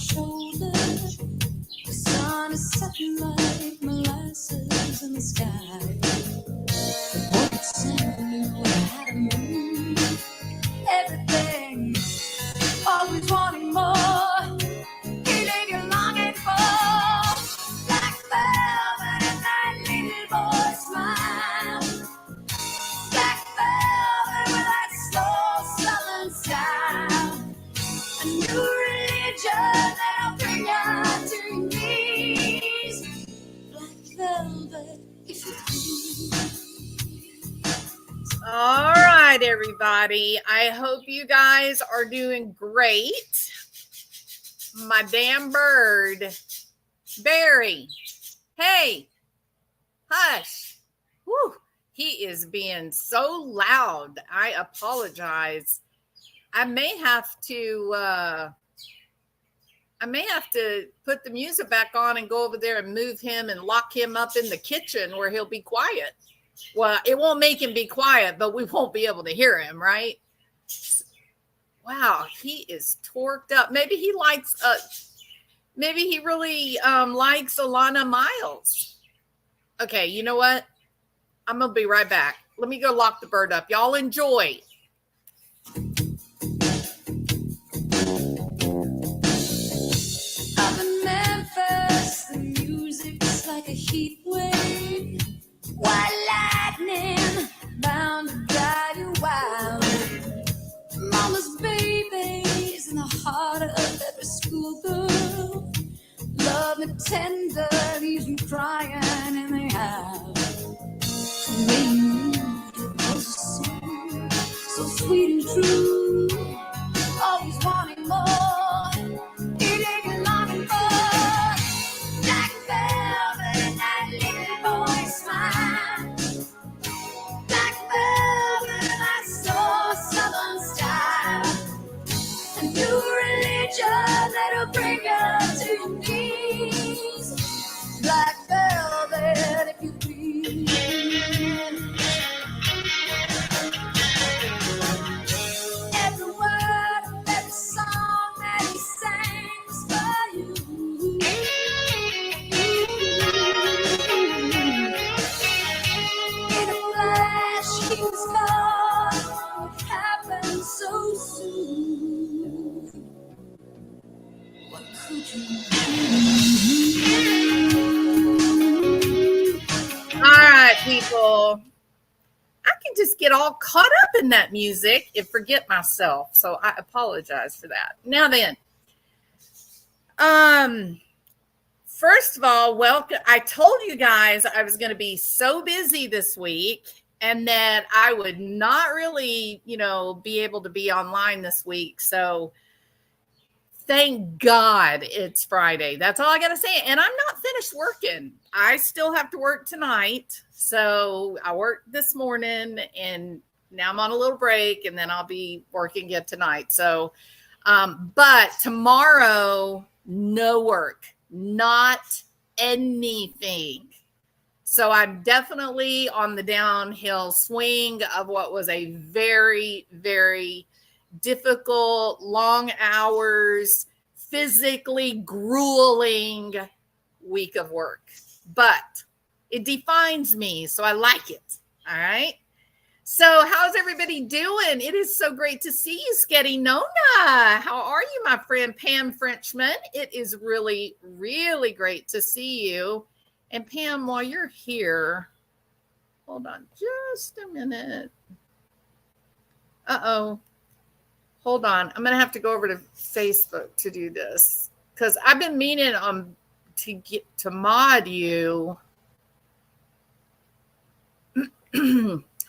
shoulder. The sun is setting like molasses in the sky. What's new? How to move everything. Always wanting more. Feeling you're longing for. Black velvet and that little boy smile. Black velvet with that slow southern style. A new religion that'll bring you to your knees. Black velvet, if you please. All right, everybody. I hope you guys are doing great. My damn bird, Barry. Hey, hush. Whew. He is being so loud. I apologize. I may have to put the music back on and go over there and move him and lock him up in the kitchen where he'll be quiet. Well, it won't make him be quiet, but we won't be able to hear him, right? Wow, he is torqued up. Maybe he likes maybe he really likes Alana Miles. Okay, you know what? I'm gonna be right back. Let me go lock the bird up. Y'all enjoy. Up in Memphis, the music's like a heat wave. White lightning, bound to drive you wild. Mama's babies in the heart of every schoolgirl. Love me tender, leaves me crying in the house. So sweet and true, always wanting more, eating and longing for. Black velvet and that little boy smile. Black velvet and that soul southern style. A new religion that'll bring you to your knees. Black velvet, if you please. Every word of every song that he sings for you. In a flash, he was gone. It happened so soon. What could you do? All right, people. I can just get all caught up in that music and forget myself. So I apologize for that. Now then, first of all, welcome. I told you guys I was going to be so busy this week and that I would not really, be able to be online this week. So thank God it's Friday. That's all I got to say. And I'm not finished working. I still have to work tonight. So I worked this morning and now I'm on a little break and then I'll be working again tonight. So, but tomorrow, no work, not anything. So I'm definitely on the downhill swing of what was a very, very difficult, long hours, physically grueling week of work. But it defines me, so I like it. All right. So how's everybody doing? It is so great to see you, Sketty Nona. How are you, my friend Pam Frenchman? It is really, really great to see you. And Pam, while you're here, hold on just a minute. Uh-oh. Hold on. I'm going to have to go over to Facebook to do this because I've been meaning to get to mod you.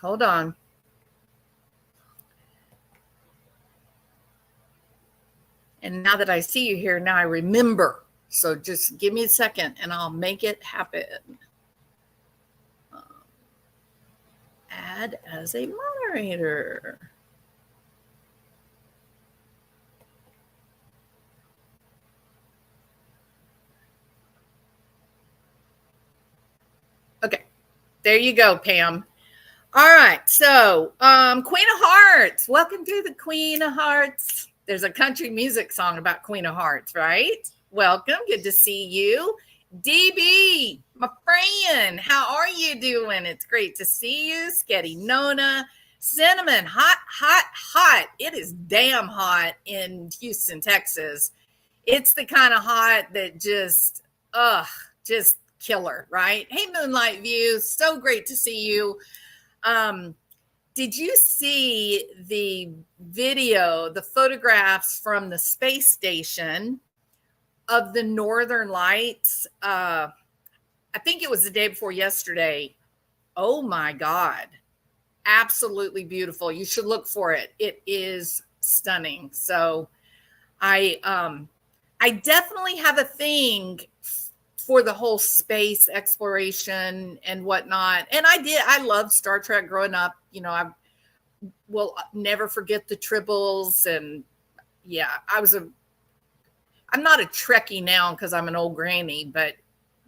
Hold on. And now that I see you here, now I remember. So just give me a second and I'll make it happen. Add as a moderator. Okay, there you go, Pam. All right, so Queen of Hearts. Welcome to the Queen of Hearts. There's a country music song about Queen of Hearts, right? Welcome. Good to see you. DB, my friend, how are you doing? It's great to see you. Sketty Nona, Cinnamon, hot, hot, hot. It is damn hot in Houston, Texas. It's the kind of hot that just killer, right? Hey, Moonlight View, so great to see you. Did you see the video, the photographs from the space station of the Northern Lights? I think it was the day before yesterday. Oh my God. Absolutely beautiful. You should look for it. It is stunning. So I definitely have a thing for the whole space exploration and whatnot. And I loved Star Trek growing up. You know, I will never forget the Tribbles. And yeah, I'm not a Trekkie now because I'm an old granny, but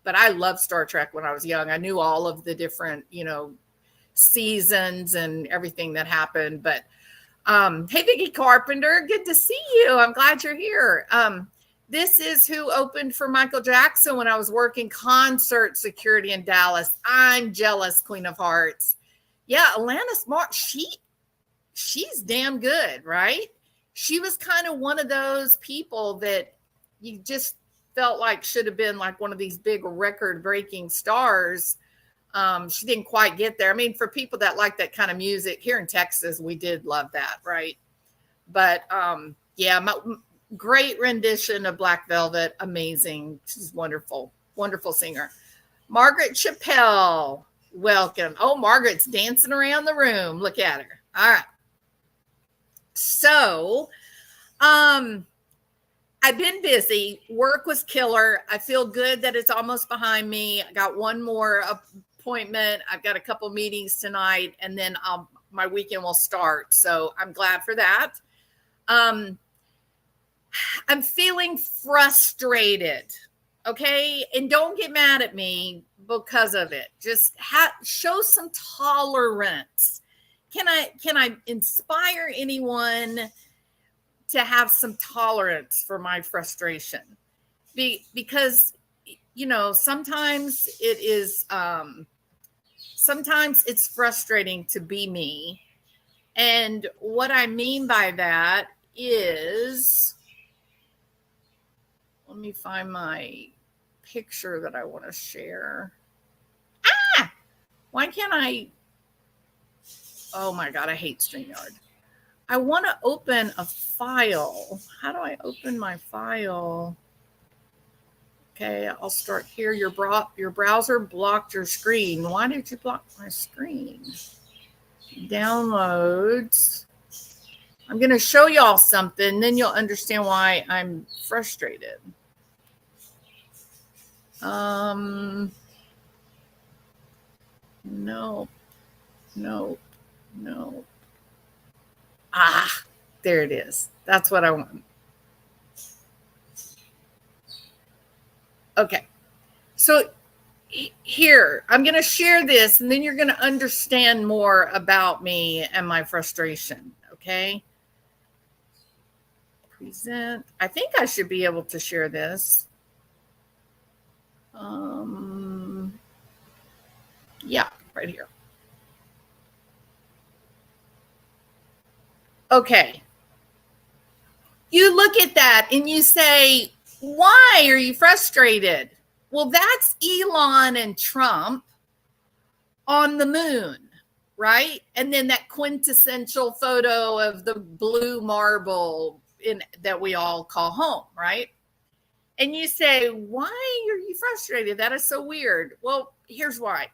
I loved Star Trek when I was young. I knew all of the different, seasons and everything that happened. But hey, Vicki Carpenter, good to see you. I'm glad you're here. This is who opened for Michael Jackson when I was working concert security in Dallas. I'm jealous, Queen of Hearts. Yeah, Alanis Mark, she's damn good, right? She was kind of one of those people that you just felt like should have been like one of these big record-breaking stars. She didn't quite get there. I mean, for people that like that kind of music here in Texas, we did love that, right? But yeah, great rendition of Black Velvet. Amazing. She's wonderful. Wonderful singer. Margaret Chappelle. Welcome. Oh, Margaret's dancing around the room. Look at her. All right. So, I've been busy. Work was killer. I feel good that it's almost behind me. I got one more appointment. I've got a couple meetings tonight, and then my weekend will start. So I'm glad for that. I'm feeling frustrated, okay? And don't get mad at me because of it. Just show some tolerance. Can I inspire anyone to have some tolerance for my frustration? Because, sometimes it is, sometimes it's frustrating to be me. And what I mean by that is, let me find my picture that I want to share. Why can't I? Oh my God, I hate StreamYard. I want to open a file. How do I open my file? Okay, I'll start here. Your browser blocked your screen. Why did you block my screen? Downloads. I'm going to show y'all something, then you'll understand why I'm frustrated. No. There it is. That's what I want. Okay. So here, I'm going to share this, and then you're going to understand more about me and my frustration. Okay. Present. I think I should be able to share this. Yeah, right here. Okay. You look at that and you say, why are you frustrated? Well, that's Elon and Trump on the moon, right? And then that quintessential photo of the blue marble that we all call home, right? And you say, why are you frustrated? That is so weird. Well, here's why.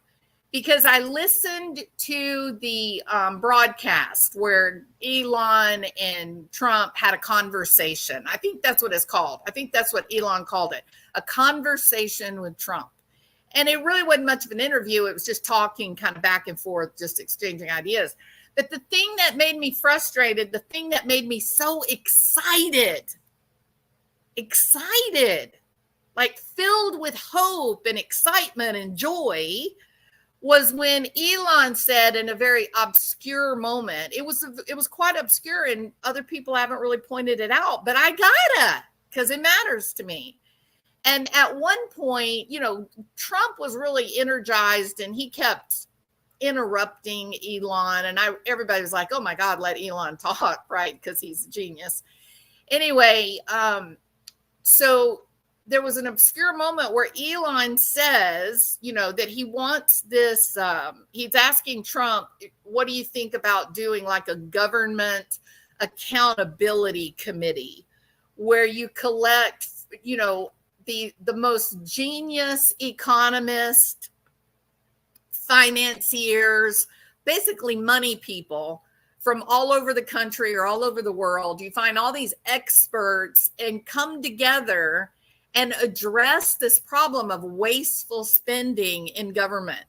Because I listened to the broadcast where Elon and Trump had a conversation. I think that's what it's called. I think that's what Elon called it, a conversation with Trump. And it really wasn't much of an interview. It was just talking kind of back and forth, just exchanging ideas. But the thing that made me frustrated, the thing that made me so excited, like filled with hope and excitement and joy, was when Elon said in a very obscure moment, it was quite obscure and other people haven't really pointed it out, but I gotta, because it matters to me. And at one point, Trump was really energized and he kept interrupting Elon, and everybody was like, oh my God, let Elon talk, right? Because he's a genius. Anyway, so there was an obscure moment where Elon says, that he wants this, he's asking Trump, what do you think about doing like a government accountability committee where you collect, the most genius economists, financiers, basically money people from all over the country or all over the world. You find all these experts and come together and address this problem of wasteful spending in government,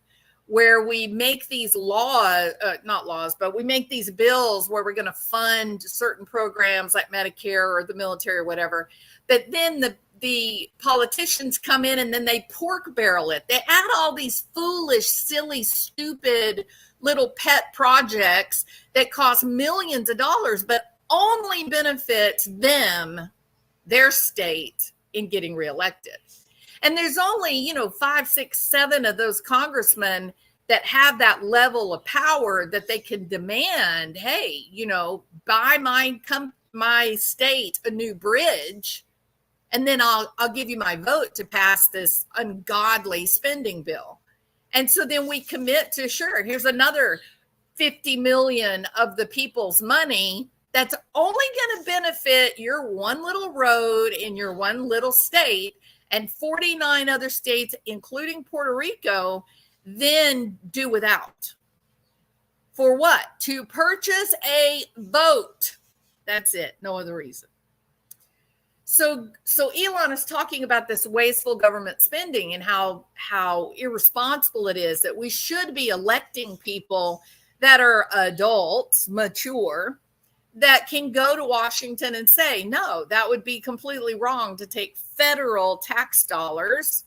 where we make these not laws, but we make these bills where we're going to fund certain programs like Medicare or the military or whatever. But then the politicians come in and then they pork barrel it. They add all these foolish, silly, stupid little pet projects that cost millions of dollars, but only benefits them, their state, in getting reelected. And there's only, 5, 6, 7 of those congressmen that have that level of power that they can demand, hey, buy my state a new bridge, and then I'll give you my vote to pass this ungodly spending bill. And so then we commit to, sure, here's another 50 million of the people's money that's only going to benefit your one little road in your one little state, and 49 other states, including Puerto Rico, then do without. For what? To purchase a vote. That's it. No other reason. So Elon is talking about this wasteful government spending and how irresponsible it is, that we should be electing people that are adults, mature, that can go to Washington and say, no, that would be completely wrong to take federal tax dollars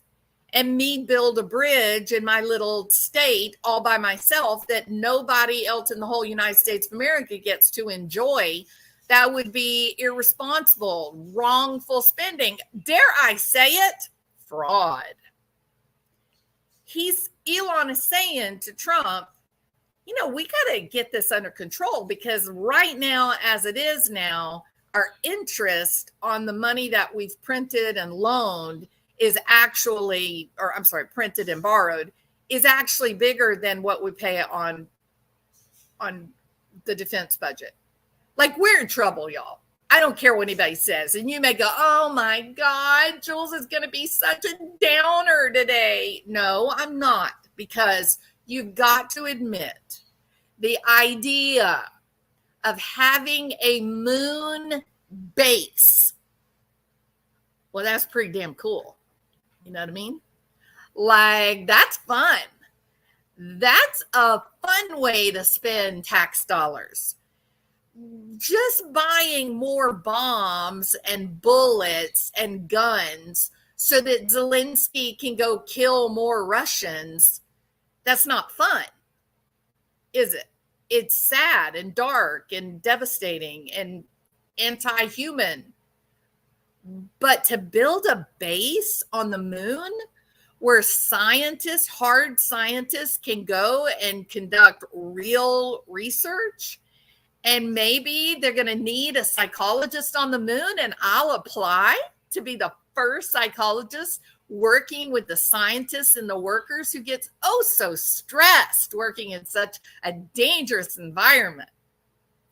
and me build a bridge in my little state all by myself that nobody else in the whole United States of America gets to enjoy. That would be irresponsible, wrongful spending. Dare I say it? Fraud. Elon is saying to Trump, we got to get this under control, because right now, as it is now, our interest on the money that we've printed and loaned is actually, printed and borrowed, is actually bigger than what we pay on the defense budget. Like, we're in trouble, y'all. I don't care what anybody says. And you may go, oh my God, Jules is going to be such a downer today. No, I'm not, because you've got to admit the idea of having a moon base, well, that's pretty damn cool. You know what I mean? Like, that's fun. That's a fun way to spend tax dollars. Just buying more bombs and bullets and guns so that Zelensky can go kill more Russians, that's not fun, is it? It's sad and dark and devastating and anti-human. But to build a base on the moon where hard scientists can go and conduct real research, and maybe they're going to need a psychologist on the moon, and I'll apply to be the first psychologist working with the scientists and the workers who gets so stressed working in such a dangerous environment.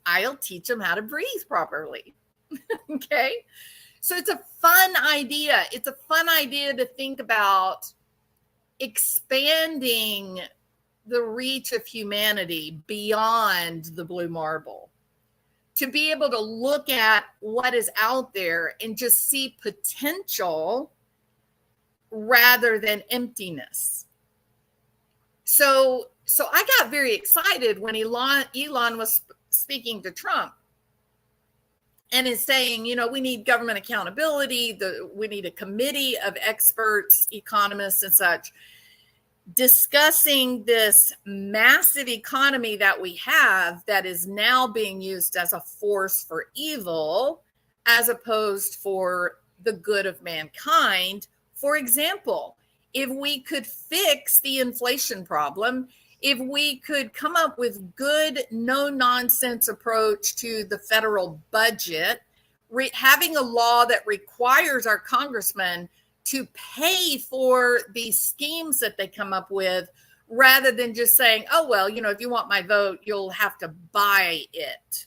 I'll teach them how to breathe properly. Okay. So it's a fun idea. It's a fun idea to think about expanding the reach of humanity beyond the blue marble, to be able to look at what is out there and just see potential rather than emptiness. So I got very excited when Elon was speaking to Trump and is saying, we need government accountability. We need a committee of experts, economists and such. discussing this massive economy that we have that is now being used as a force for evil as opposed for the good of mankind. For example, if we could fix the inflation problem, if we could come up with good, no nonsense approach to the federal budget, having a law that requires our congressmen to pay for these schemes that they come up with, rather than just saying, oh, well, if you want my vote, you'll have to buy it.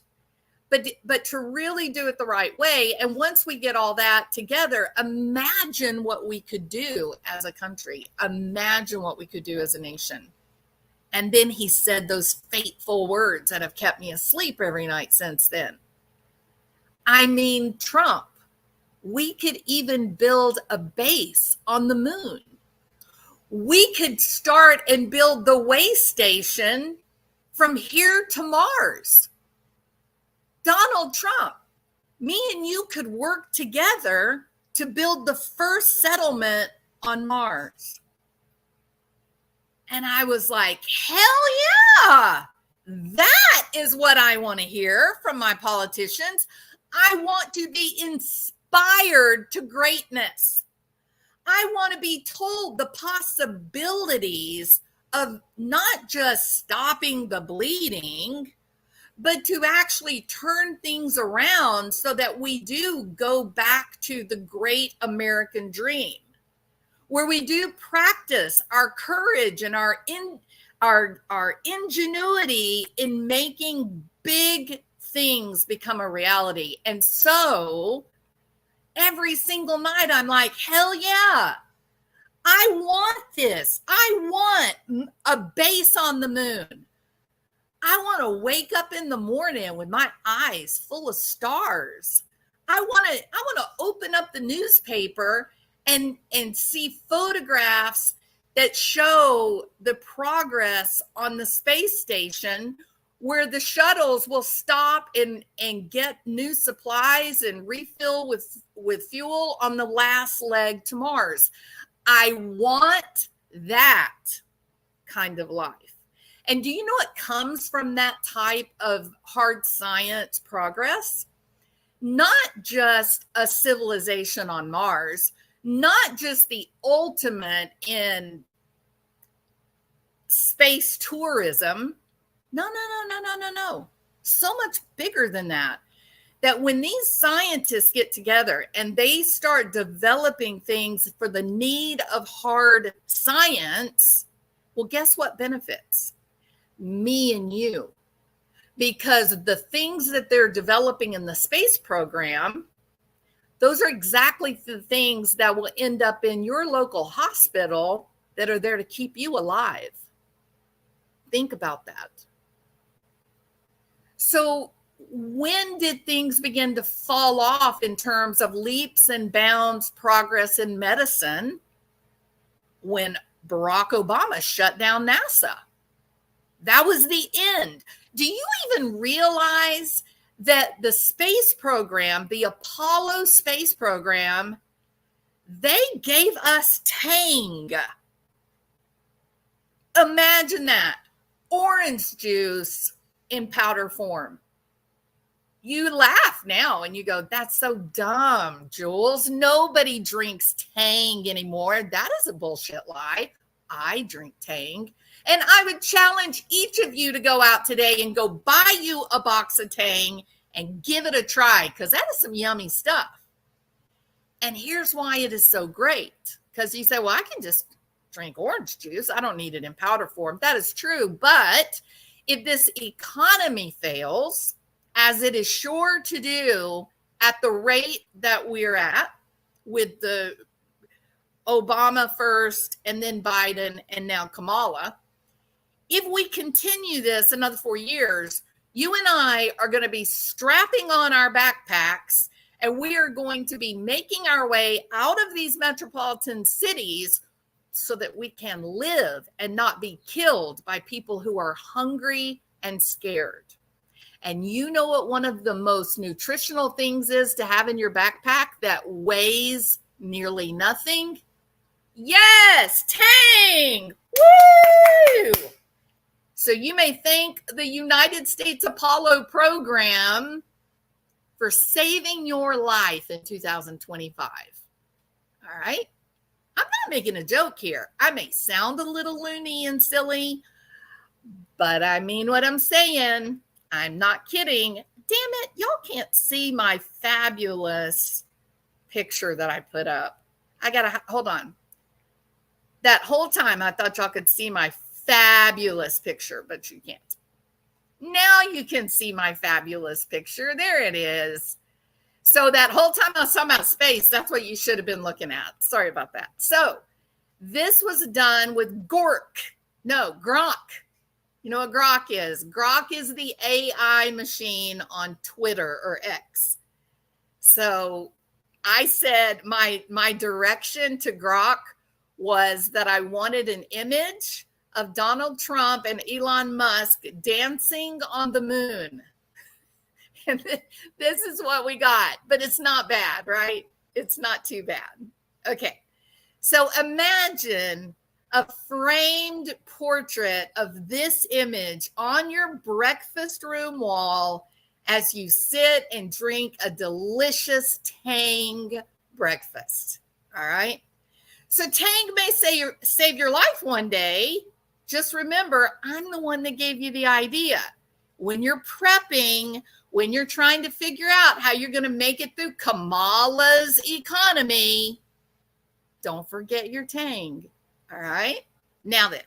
But to really do it the right way. And once we get all that together, imagine what we could do as a country. Imagine what we could do as a nation. And then he said those fateful words that have kept me asleep every night since then. I mean, Trump, we could even build a base on the moon. We could start and build the way station from here to Mars. Donald Trump, me and you could work together to build the first settlement on Mars. And I was like, hell yeah, that is what I want to hear from my politicians. I want to be inspired to greatness. I want to be told the possibilities of not just stopping the bleeding, but to actually turn things around so that we do go back to the great American dream, where we do practice our courage and our ingenuity in making big things become a reality. And so every single night I'm like, hell yeah, I want this. I want a base on the moon. I want to wake up in the morning with my eyes full of stars. I want to open up the newspaper and see photographs that show the progress on the space station, where the shuttles will stop and get new supplies and refill with fuel on the last leg to Mars. I want that kind of life. And do you know what comes from that type of hard science progress? Not just a civilization on Mars, not just the ultimate in space tourism. No. So much bigger than that. That when these scientists get together and they start developing things for the need of hard science, well, guess what benefits? Me and you. Because the things that they're developing in the space program, those are exactly the things that will end up in your local hospital that are there to keep you alive. Think about that. So when did things begin to fall off in terms of leaps and bounds progress in medicine? When Barack Obama shut down NASA. That was the end. Do you even realize that the space program, the Apollo space program, they gave us Tang? Imagine that. Orange juice in powder form. You laugh now and you go, that's so dumb, Jules. Nobody drinks Tang anymore. That is a bullshit lie. I drink Tang. And I would challenge each of you to go out today and go buy you a box of Tang and give it a try, because that is some yummy stuff. And here's why it is so great. Because you say, well, I can just drink orange juice. I don't need it in powder form. That is true. But if this economy fails, as it is sure to do at the rate that we're at, with the Obama first and then Biden and now Kamala, if we continue this another 4 years, you and I are going to be strapping on our backpacks and we are going to be making our way out of these metropolitan cities so that we can live and not be killed by people who are hungry and scared. And you know what one of the most nutritional things is to have in your backpack that weighs nearly nothing? Yes, Tang. Woo! So you may thank the United States Apollo program for saving your life in 2025. All right. I'm not making a joke here. I may sound a little loony and silly, but I mean what I'm saying. I'm not kidding. Damn it, y'all can't see my fabulous picture that I put up. I gotta hold on. That whole time I thought y'all could see my fabulous picture, but you can't. Now you can see my fabulous picture. There it is. So that whole time I was talking about space, that's what you should have been looking at. Sorry about that. So this was done with Grok. You know what Grok is? Grok is the AI machine on Twitter or X. So I said my direction to Grok was that I wanted an image of Donald Trump and Elon Musk dancing on the moon. And this is what we got, but it's not bad, right? It's not too bad. Okay. So imagine a framed portrait of this image on your breakfast room wall as you sit and drink a delicious Tang breakfast. All right. So Tang may save your life one day. Just remember, I'm the one that gave you the idea. When you're prepping, when you're trying to figure out how you're going to make it through Kamala's economy, don't forget your Tang. All right. Now then,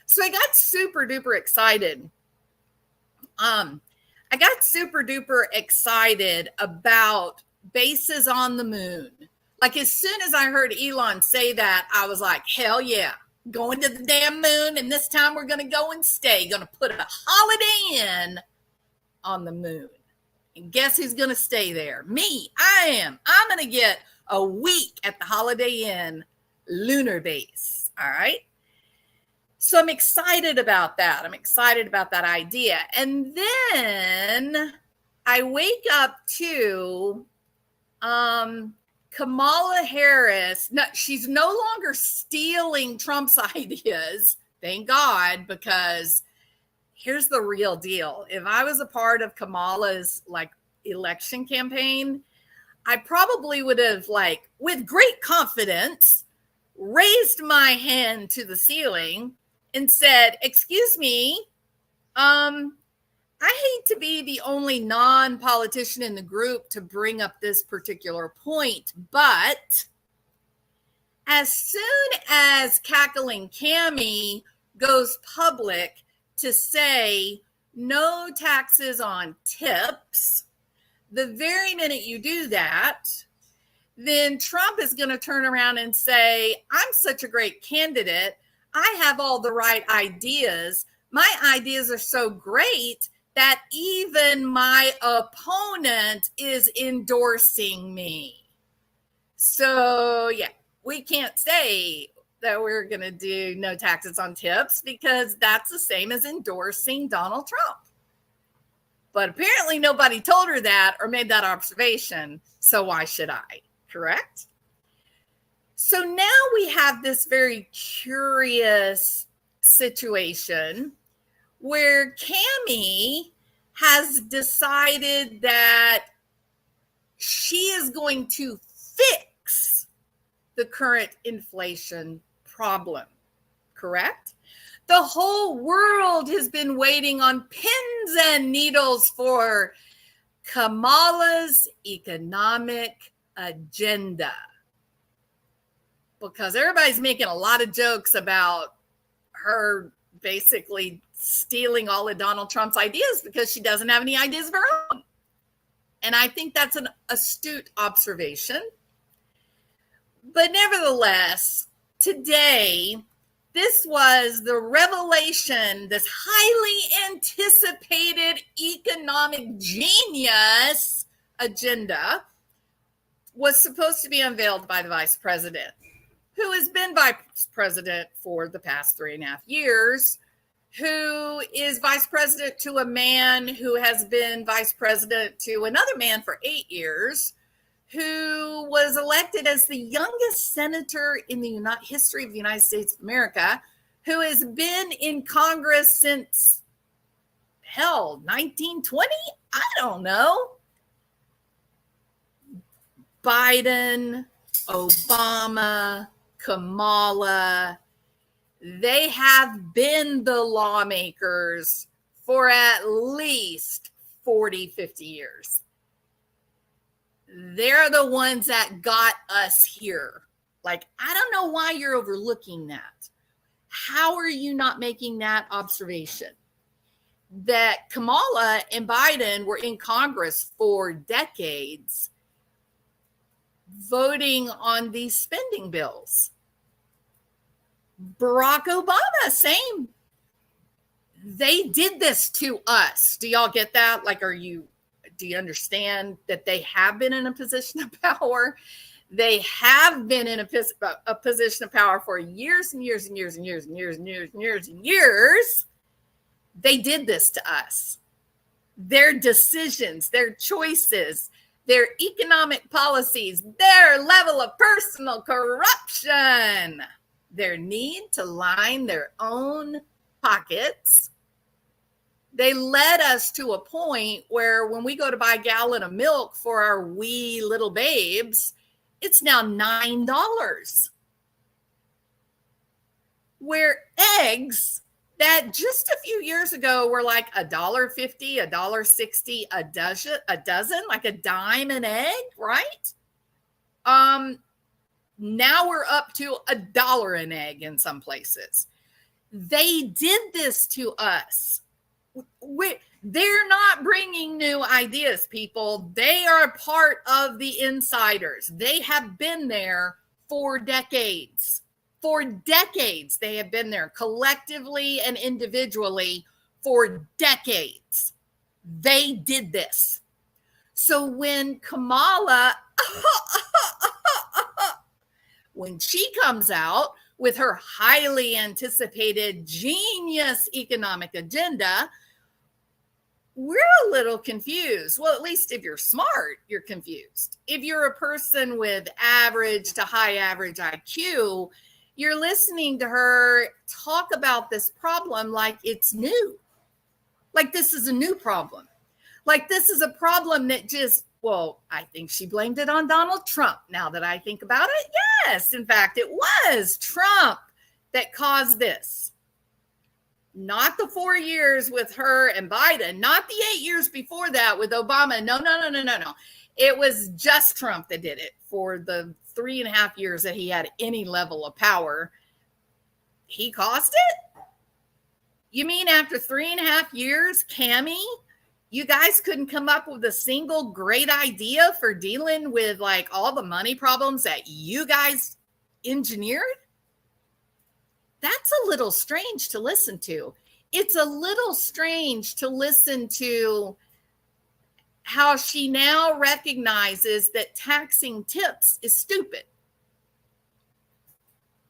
so I got super duper excited. I got super duper excited about bases on the moon. Like as soon as I heard Elon say that, I was like, hell yeah, going to the damn moon. And this time we're going to go and stay, going to put a Holiday Inn on the moon. And guess who's going to stay there? Me. I am. I'm going to get a week at the Holiday Inn lunar base. All right. So I'm excited about that. I'm excited about that idea. And then I wake up to Kamala Harris. No, she's no longer stealing Trump's ideas. Thank God, because here's the real deal. If I was a part of Kamala's election campaign, I probably would have with great confidence raised my hand to the ceiling and said, excuse me, I hate to be the only non-politician in the group to bring up this particular point, but as soon as Cackling Cammy goes public to say no taxes on tips, the very minute you do that, then Trump is going to turn around and say, I'm such a great candidate. I have all the right ideas. My ideas are so great that even my opponent is endorsing me. So, yeah, we can't say that we're going to do no taxes on tips because that's the same as endorsing Donald Trump. But apparently nobody told her that or made that observation. So why should I? Correct? So now we have this very curious situation where Cammie has decided that she is going to fix the current inflation problem. Correct? The whole world has been waiting on pins and needles for Kamala's economic agenda, because everybody's making a lot of jokes about her basically stealing all of Donald Trump's ideas because she doesn't have any ideas of her own. And I think that's an astute observation. But nevertheless, today, this was the revelation, this highly anticipated economic genius agenda was supposed to be unveiled by the vice president, who has been vice president for the past 3.5 years, who is vice president to a man who has been vice president to another man for 8 years, who was elected as the youngest senator in the history of the United States of America, who has been in Congress since, hell, 1920? I don't know. Biden, Obama, Kamala, they have been the lawmakers for at least 40, 50 years. They're the ones that got us here. Like, I don't know why you're overlooking that. How are you not making that observation? That Kamala and Biden were in Congress for decades voting on these spending bills. Barack Obama, same. They did this to us. Do y'all get that? Like, do you understand that they have been in a position of power? They have been in a position of power for years and years and years and years and years and years and years and years. They did this to us. Their decisions, their choices, their economic policies, their level of personal corruption, their need to line their own pockets. They led us to a point where when we go to buy a gallon of milk for our wee little babes, it's now $9. Where eggs that just a few years ago were like $1.50, $1.60 a dozen, like a dime an egg, right? Now we're up to $1 an egg in some places. They did this to us. They're not bringing new ideas, people. They are part of the insiders. They have been there for decades. For decades, they have been there collectively and individually for decades. They did this. So when Kamala, when she comes out with her highly anticipated genius economic agenda, we're a little confused. Well, at least if you're smart, you're confused. If you're a person with average to high average IQ, you're listening to her talk about this problem like it's new. Like this is a new problem. Like this is a problem that just, well, I think she blamed it on Donald Trump. Now that I think about it, yes, in fact, it was Trump that caused this. Not the 4 years with her and Biden, not the 8 years before that with Obama. No. It was just Trump that did it for the 3.5 years that he had any level of power. He caused it? You mean after 3.5 years, Cammie, you guys couldn't come up with a single great idea for dealing with like all the money problems that you guys engineered? That's a little strange to listen to. It's a little strange to listen to how she now recognizes that taxing tips is stupid.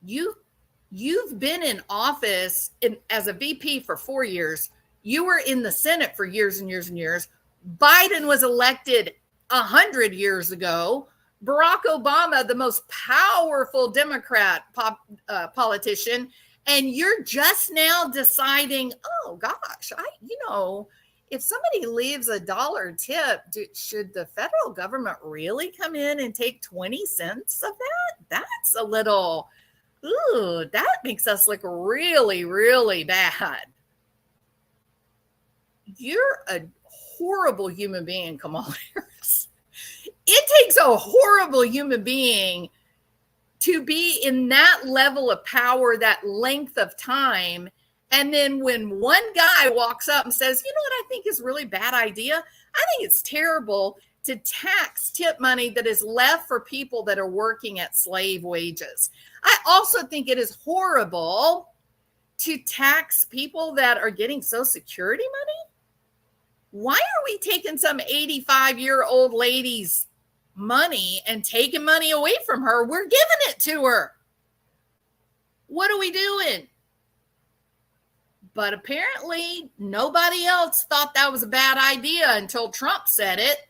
You've been in office as a VP for 4 years. You were in the Senate for years and years and years. Biden was elected 100 years ago. Barack Obama, the most powerful Democrat politician, and you're just now deciding, oh gosh, if somebody leaves $1 tip, should the federal government really come in and take 20 cents of that? That's a little, that makes us look really, really bad. You're a horrible human being, Kamala Harris. It takes a horrible human being to be in that level of power, that length of time. And then when one guy walks up and says, you know what I think is a really bad idea? I think it's terrible to tax tip money that is left for people that are working at slave wages. I also think it is horrible to tax people that are getting Social Security money. Why are we taking some 85-year-old lady's money and taking money away from her? We're giving it to her. What are we doing? But apparently nobody else thought that was a bad idea until Trump said it.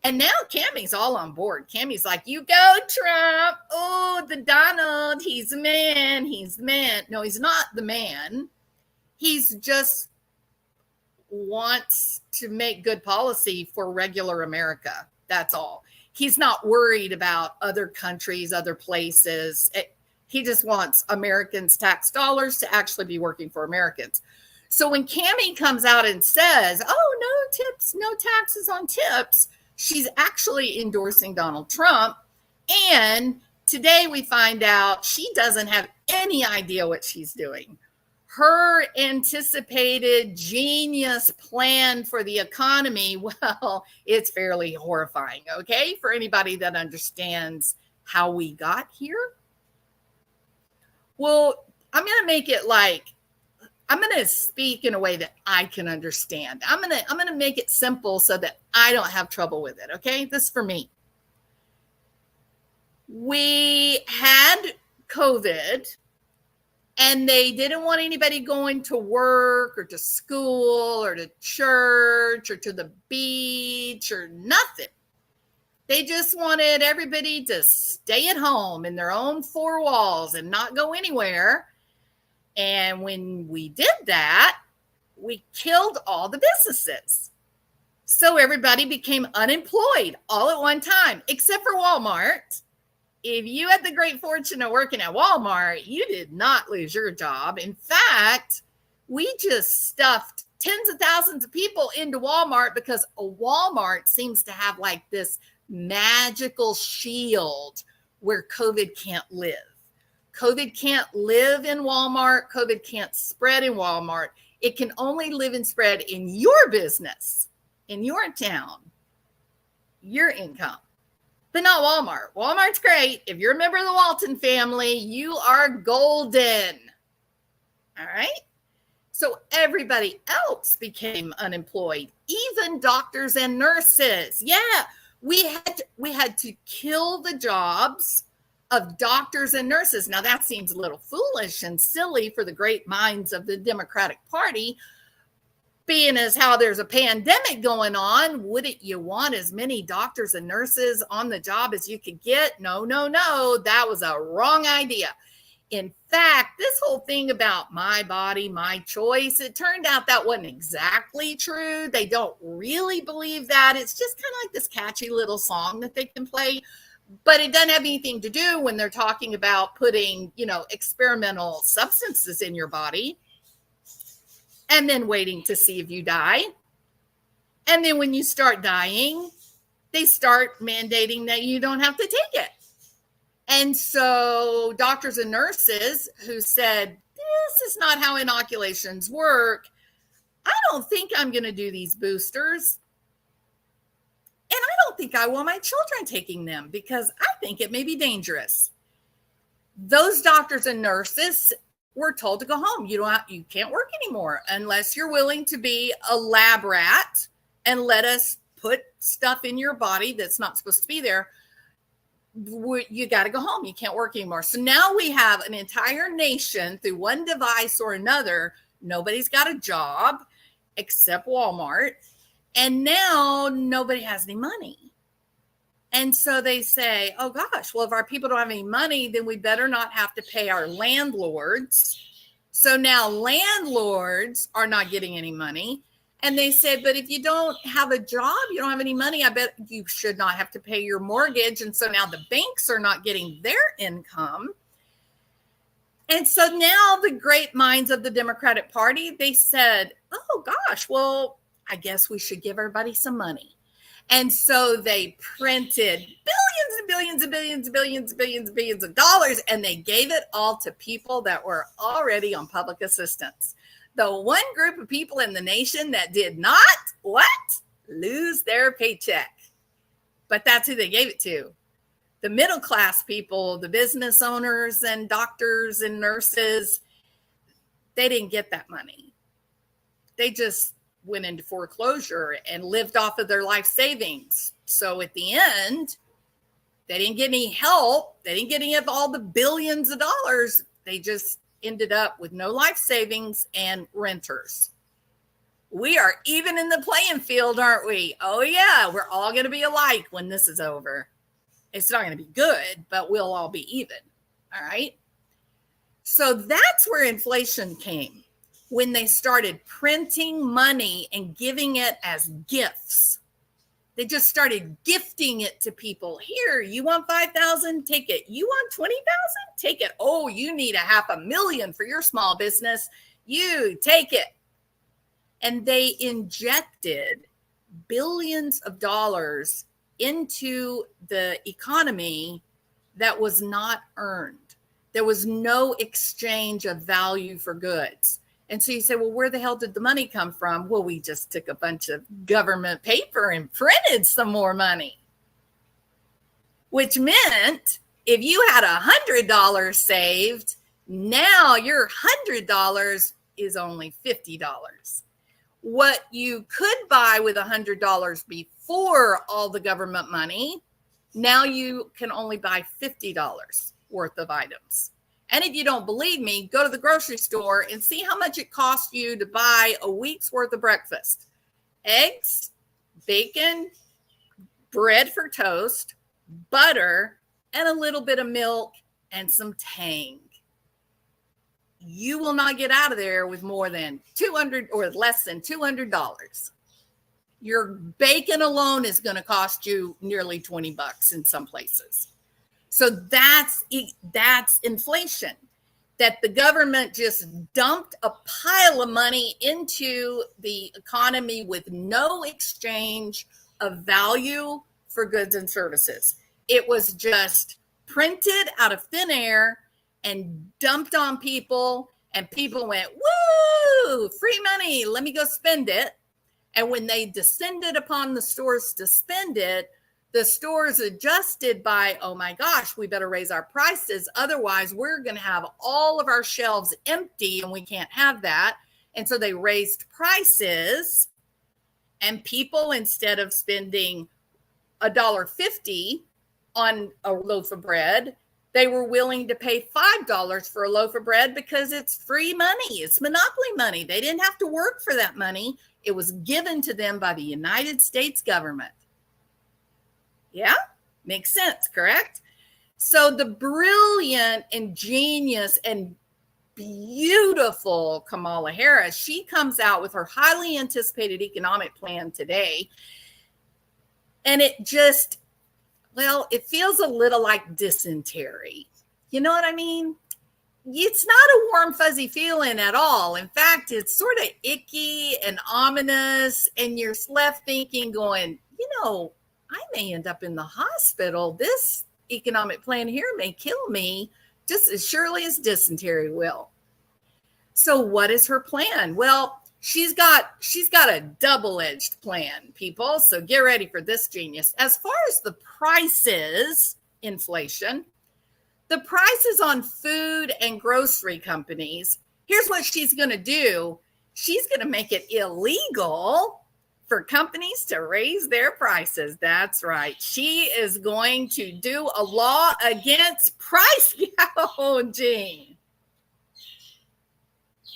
And now Cammie's all on board. Cammie's like, you go, Trump. Oh, the Donald, he's the man. He's the man. No, he's not the man. He's just wants to make good policy for regular America. That's all. He's not worried about other countries, other places. He just wants Americans' tax dollars to actually be working for Americans. So when Cammie comes out and says, oh, no tips, no taxes on tips, she's actually endorsing Donald Trump. And today we find out she doesn't have any idea what she's doing. Her anticipated genius plan for the economy, well, it's fairly horrifying, okay? For anybody that understands how we got here. Well, I'm going to make it like, I'm going to speak in a way that I can understand. I'm going to make it simple so that I don't have trouble with it, okay? This is for me. We had COVID, and they didn't want anybody going to work or to school or to church or to the beach or nothing. They just wanted everybody to stay at home in their own four walls and not go anywhere. And when we did that, we killed all the businesses. So everybody became unemployed all at one time, except for Walmart. If you had the great fortune of working at Walmart, you did not lose your job. In fact, we just stuffed tens of thousands of people into Walmart because a Walmart seems to have like this magical shield where COVID can't live. COVID can't live in Walmart. COVID can't spread in Walmart. It can only live and spread in your business, in your town, your income. But not Walmart. Walmart's great. If you're a member of the Walton family, you are golden. All right? So everybody else became unemployed, even doctors and nurses. Yeah, we had to kill the jobs of doctors and nurses. Now that seems a little foolish and silly for the great minds of the Democratic Party. Being as how there's a pandemic going on, wouldn't you want as many doctors and nurses on the job as you could get? No. That was a wrong idea. In fact, this whole thing about my body, my choice, it turned out that wasn't exactly true. They don't really believe that. It's just kind of like this catchy little song that they can play, but it doesn't have anything to do when they're talking about putting, experimental substances in your body and then waiting to see if you die. And then when you start dying, they start mandating that you don't have to take it. And so doctors and nurses who said, this is not how inoculations work. I don't think I'm going to do these boosters. And I don't think I want my children taking them because I think it may be dangerous. Those doctors and nurses were told to go home. You can't work anymore unless you're willing to be a lab rat and let us put stuff in your body that's not supposed to be there. You got to go home. You can't work anymore. So now we have an entire nation through one device or another. Nobody's got a job except Walmart. And now nobody has any money. And so they say, oh gosh, well, if our people don't have any money, then we better not have to pay our landlords. So now landlords are not getting any money. And they said, but if you don't have a job, you don't have any money, I bet you should not have to pay your mortgage. And so now the banks are not getting their income. And so now the great minds of the Democratic Party, they said, oh gosh, well, I guess we should give everybody some money. And so they printed billions and billions and billions and billions and billions and billions of dollars, and they gave it all to people that were already on public assistance. The one group of people in the nation that did not, lose their paycheck. But that's who they gave it to. The middle class people, the business owners and doctors and nurses, they didn't get that money. They just went into foreclosure and lived off of their life savings. So at the end, they didn't get any help. They didn't get any of all the billions of dollars. They just ended up with no life savings and renters. We are even in the playing field, aren't we? Oh, yeah, we're all going to be alike when this is over. It's not going to be good, but we'll all be even. All right. So that's where inflation came, when they started printing money and giving it as gifts. They just started gifting it to people. Here, you want 5,000? Take it. You want 20,000? Take it. Oh, you need $500,000 for your small business. You take it. And they injected billions of dollars into the economy that was not earned. There was no exchange of value for goods. And so you say, well, where the hell did the money come from? Well, we just took a bunch of government paper and printed some more money, which meant if you had $100 saved, now your $100 is only $50. What you could buy with $100 before all the government money, now you can only buy $50 worth of items. And if you don't believe me, go to the grocery store and see how much it costs you to buy a week's worth of breakfast. Eggs, bacon, bread for toast, butter, and a little bit of milk and some Tang. You will not get out of there with more than $200 or less than $200. Your bacon alone is going to cost you nearly $20 in some places. So that's inflation, that the government just dumped a pile of money into the economy with no exchange of value for goods and services. It was just printed out of thin air and dumped on people, and people went, woo, free money, let me go spend it. And when they descended upon the stores to spend it, the stores adjusted by, oh my gosh, we better raise our prices. Otherwise, we're going to have all of our shelves empty and we can't have that. And so they raised prices, and people, instead of spending $1.50 on a loaf of bread, they were willing to pay $5 for a loaf of bread because it's free money. It's monopoly money. They didn't have to work for that money. It was given to them by the United States government. Yeah, makes sense, correct? So the brilliant, ingenious, and beautiful Kamala Harris, she comes out with her highly anticipated economic plan today. And it just, well, it feels a little like dysentery. You know what I mean? It's not a warm, fuzzy feeling at all. In fact, it's sort of icky and ominous, and you're left thinking, going, I may end up in the hospital. This economic plan here may kill me just as surely as dysentery will. So what is her plan? Well, she's got a double-edged plan, people. So get ready for this genius. As far as the prices, inflation, the prices on food and grocery companies, here's what she's going to do. She's going to make it illegal for companies to raise their prices. That's right. She is going to do a law against price gouging.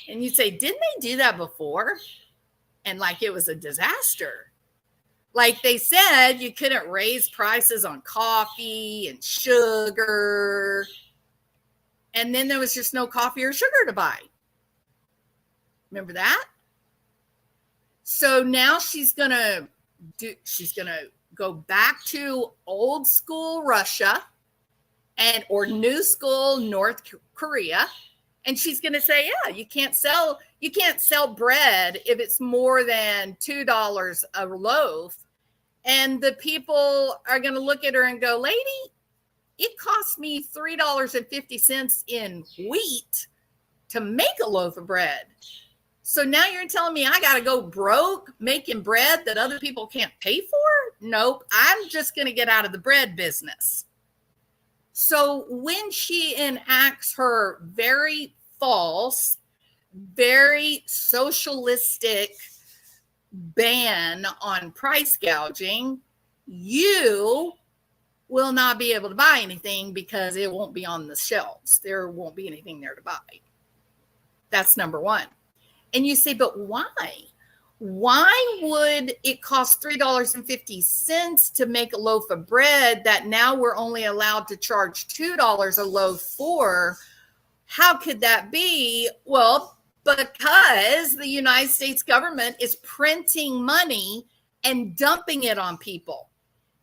And you say, didn't they do that before? And like it was a disaster. Like they said, you couldn't raise prices on coffee and sugar. And then there was just no coffee or sugar to buy. Remember that? So now she's going to go back to old school Russia or new school North Korea. And she's going to say, yeah, you can't sell bread if it's more than $2 a loaf. And the people are going to look at her and go, lady, it cost me $3.50 in wheat to make a loaf of bread. So now you're telling me I got to go broke making bread that other people can't pay for? Nope. I'm just going to get out of the bread business. So when she enacts her very false, very socialistic ban on price gouging, you will not be able to buy anything because it won't be on the shelves. There won't be anything there to buy. That's number one. And you say, but why? Why would it cost $3.50 to make a loaf of bread that now we're only allowed to charge $2 a loaf for? How could that be? Well, because the United States government is printing money and dumping it on people.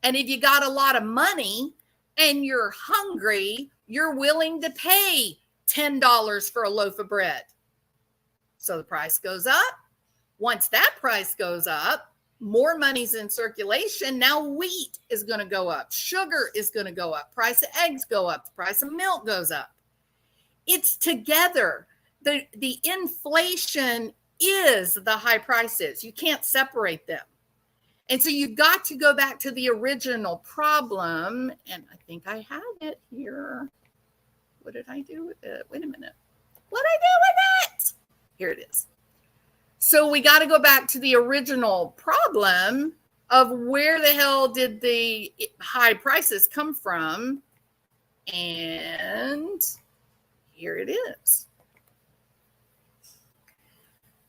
And if you got a lot of money and you're hungry, you're willing to pay $10 for a loaf of bread. So the price goes up. Once that price goes up, more money's in circulation. Now wheat is going to go up. Sugar is going to go up. Price of eggs go up. The price of milk goes up. It's together. The inflation is the high prices. You can't separate them. And so you've got to go back to the original problem. And I think I have it here. What did I do with it? Wait a minute. What did I do with it? Here it is. So we got to go back to the original problem of where the hell did the high prices come from? And here it is.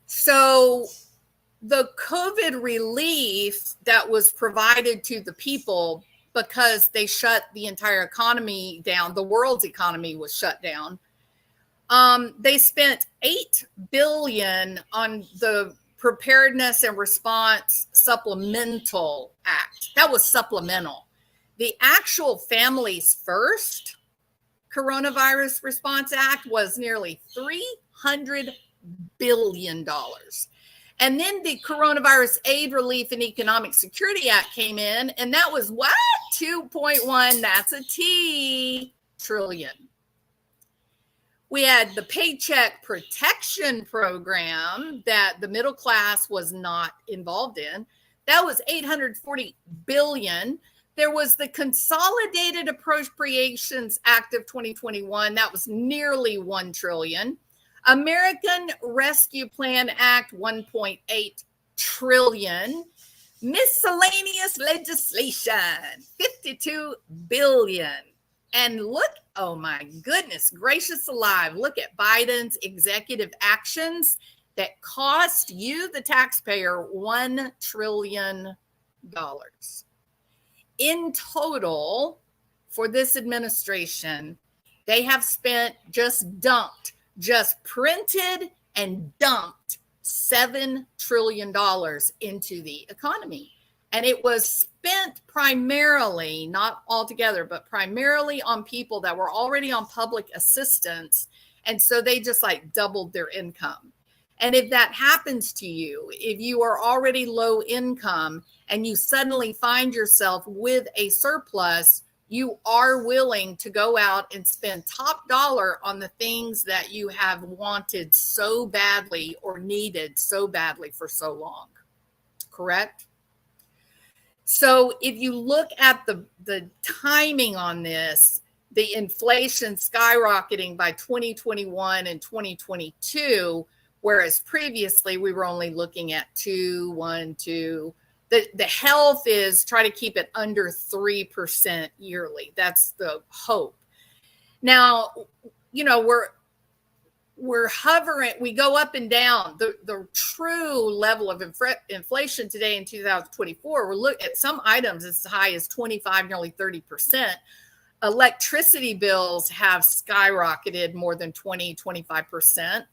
So the COVID relief that was provided to the people because they shut the entire economy down, the world's economy was shut down. They spent $8 billion on the Preparedness and Response Supplemental Act. That was supplemental. The actual Families First Coronavirus Response Act was nearly $300 billion. And then the Coronavirus Aid, Relief, and Economic Security Act came in, and that was what? 2.1, that's a T, trillion. We had the Paycheck Protection Program that the middle class was not involved in. That was $840 billion. There was the Consolidated Appropriations Act of 2021. That was nearly $1 trillion. American Rescue Plan Act, $1.8 trillion. Miscellaneous legislation, $52 billion. And look, oh my goodness gracious alive, look at Biden's executive actions that cost you, the taxpayer, $1 trillion. In total, for this administration, they have spent, just printed and dumped $7 trillion into the economy. And it was spent primarily, not altogether, but primarily on people that were already on public assistance. And so they just like doubled their income. And if that happens to you, if you are already low income and you suddenly find yourself with a surplus, you are willing to go out and spend top dollar on the things that you have wanted so badly or needed so badly for so long. Correct? So if you look at the timing on this, the inflation skyrocketing by 2021 and 2022, whereas previously we were only looking at 2, 1, 2. The health is try to keep it under 3% yearly. That's the hope. Now, you know, we're hovering, we go up and down. The true level of inflation today in 2024, we're looking at some items as high as 25, nearly 30%. Electricity bills have skyrocketed more than 20, 25%.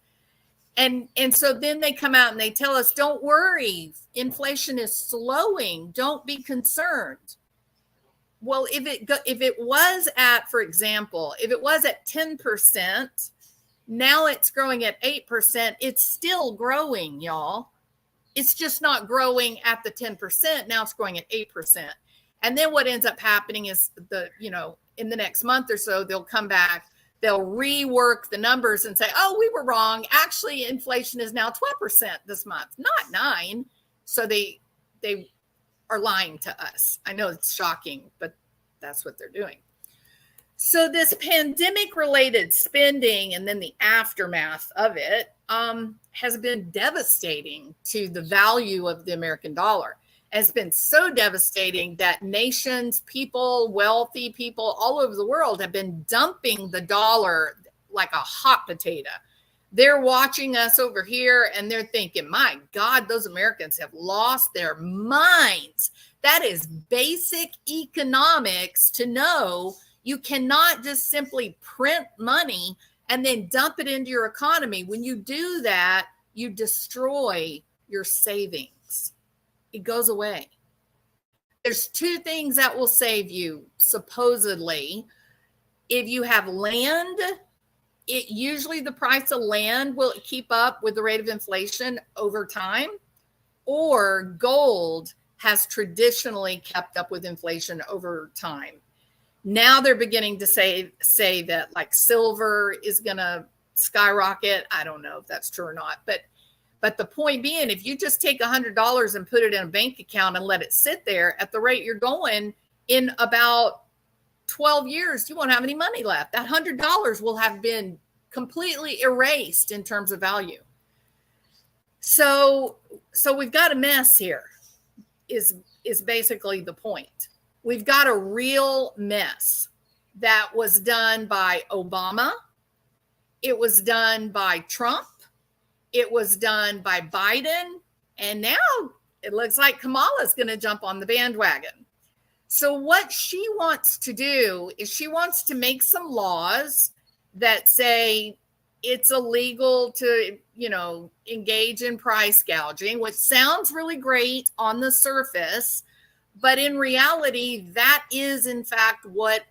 And so then they come out and they tell us, don't worry, inflation is slowing. Don't be concerned. Well, if it was at, for example, if it was at 10%, now it's growing at 8%. It's still growing, y'all. It's just not growing at the 10%. Now it's growing at 8%. And then what ends up happening is in the next month or so, they'll come back. They'll rework the numbers and say, oh, we were wrong. Actually, inflation is now 12% this month, not 9%. So they are lying to us. I know it's shocking, but that's what they're doing. So this pandemic-related spending and then the aftermath of it has been devastating to the value of the American dollar. Has been so devastating that nations, people, wealthy people all over the world have been dumping the dollar like a hot potato. They're watching us over here and they're thinking, my God, those Americans have lost their minds. That is basic economics to know you cannot just simply print money and then dump it into your economy. When you do that, you destroy your savings. It goes away. There's two things that will save you, supposedly. If you have land, it usually the price of land will keep up with the rate of inflation over time, or gold has traditionally kept up with inflation over time. Now they're beginning to say that like silver is going to skyrocket. I don't know if that's true or not, but the point being, if you just take $100 and put it in a bank account and let it sit there at the rate you're going, in about 12 years, you won't have any money left. That $100 will have been completely erased in terms of value. So we've got a mess here, is basically the point. We've got a real mess that was done by Obama. It was done by Trump. It was done by Biden. And now it looks like Kamala's going to jump on the bandwagon. So what she wants to do is she wants to make some laws that say it's illegal to, engage in price gouging, which sounds really great on the surface. But in reality, that is, in fact, what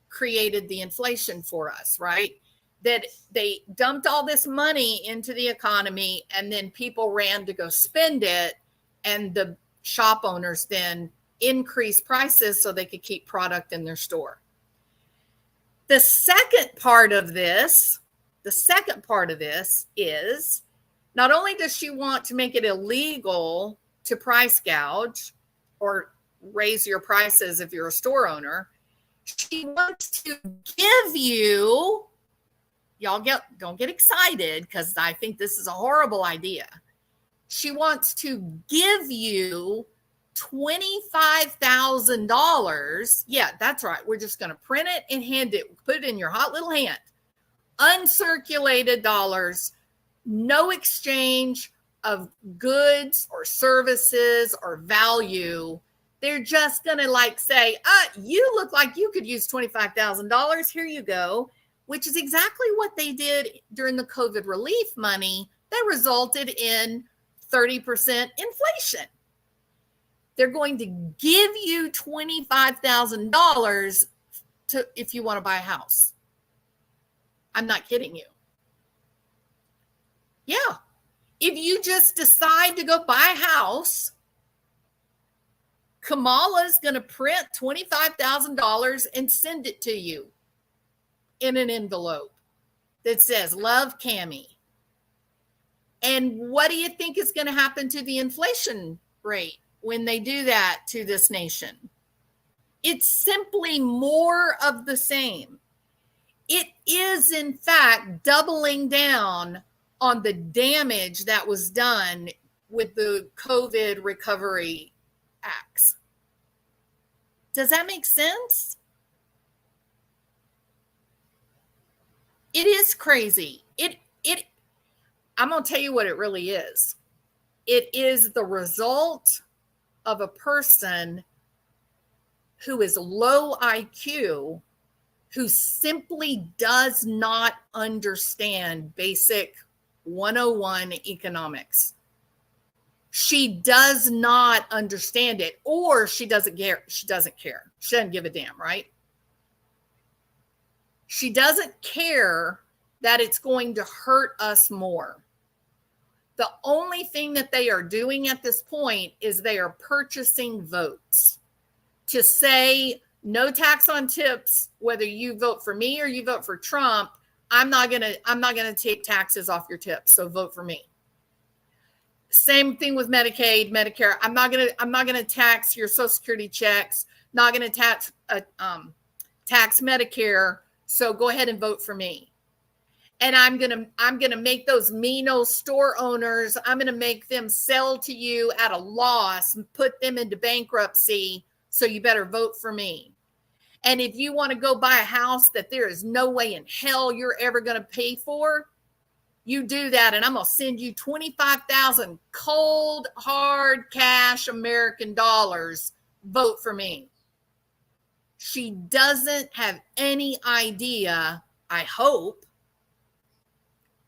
created the inflation for us, right? That they dumped all this money into the economy and then people ran to go spend it. And the shop owners then increased prices so they could keep product in their store. The second part of this is not only does she want to make it illegal to price gouge or raise your prices if you're a store owner, she wants to give you, don't get excited because I think this is a horrible idea. She wants to give you $25,000. Yeah, that's right. We're just going to print it and hand it, put it in your hot little hand. Uncirculated dollars, no exchange of goods or services or value. They're just going to say, you look like you could use $25,000. Here you go, which is exactly what they did during the COVID relief money that resulted in 30% inflation. They're going to give you $25,000 if you want to buy a house. I'm not kidding you. Yeah. If you just decide to go buy a house, Kamala's going to print $25,000 and send it to you in an envelope that says, "Love, Cami." And what do you think is going to happen to the inflation rate when they do that to this nation? It's simply more of the same. It is, in fact, doubling down on the damage that was done with the COVID recovery acts. Does that make sense? It is crazy. I'm going to tell you what it really is. It is the result of a person who is low IQ, who simply does not understand basic 101 economics. She does not understand it, or she doesn't care. She doesn't care. She doesn't give a damn, right? She doesn't care that it's going to hurt us more. The only thing that they are doing at this point is they are purchasing votes to say no tax on tips, whether you vote for me or you vote for Trump. I'm not gonna take taxes off your tips, so vote for me. Same thing with Medicaid, Medicare. I'm not gonna tax your Social Security checks. Not gonna tax Medicare. So go ahead and vote for me. And I'm gonna make those mean old store owners. I'm gonna make them sell to you at a loss and put them into bankruptcy. So you better vote for me. And if you want to go buy a house that there is no way in hell you're ever going to pay for, You do that, and I'm going to send you 25,000 cold, hard cash American dollars. Vote for me. She doesn't have any idea, I hope,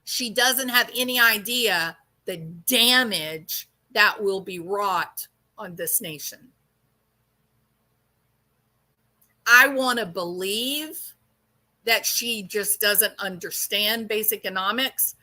she doesn't have any idea the damage that will be wrought on this nation. I want to believe that she just doesn't understand basic economics,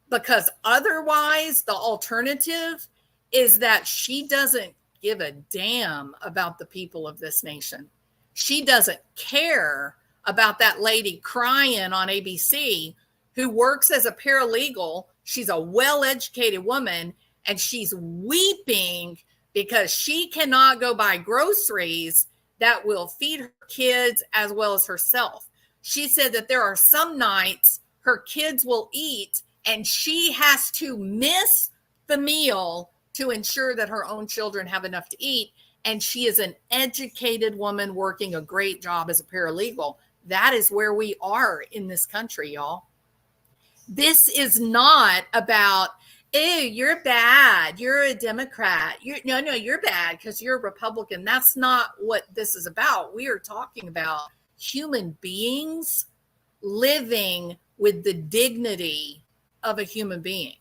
because otherwise the alternative is that she doesn't give a damn about the people of this nation. She doesn't care about that lady crying on ABC who works as a paralegal. She's a well-educated woman, and she's weeping because she cannot go buy groceries that will feed her kids as well as herself. She said that there are some nights her kids will eat and she has to miss the meal to ensure that her own children have enough to eat. And she is an educated woman working a great job as a paralegal. That is where we are in this country, y'all. This is not about, ew, you're bad, you're a Democrat. No, you're bad because you're a Republican. That's not what this is about. We are talking about human beings living with the dignity of a human being.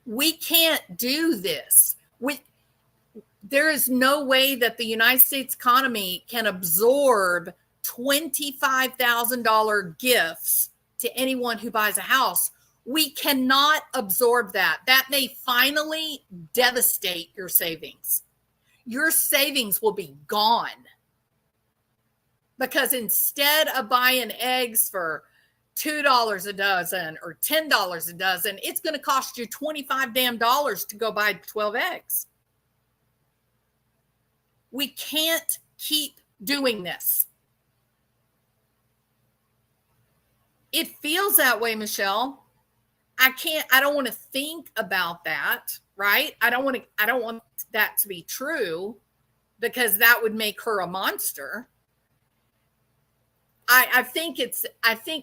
We can't do this. There is no way that the United States economy can absorb $25,000 gifts to anyone who buys a house. We cannot absorb that. That may finally devastate your savings. Your savings will be gone. Because instead of buying eggs for $2 a dozen or $10 a dozen, it's going to cost you $25 damn dollars to go buy 12 eggs. We can't keep doing this. It feels that way, Michelle. I don't want to think about that, right? I don't want that to be true, because that would make her a monster. I think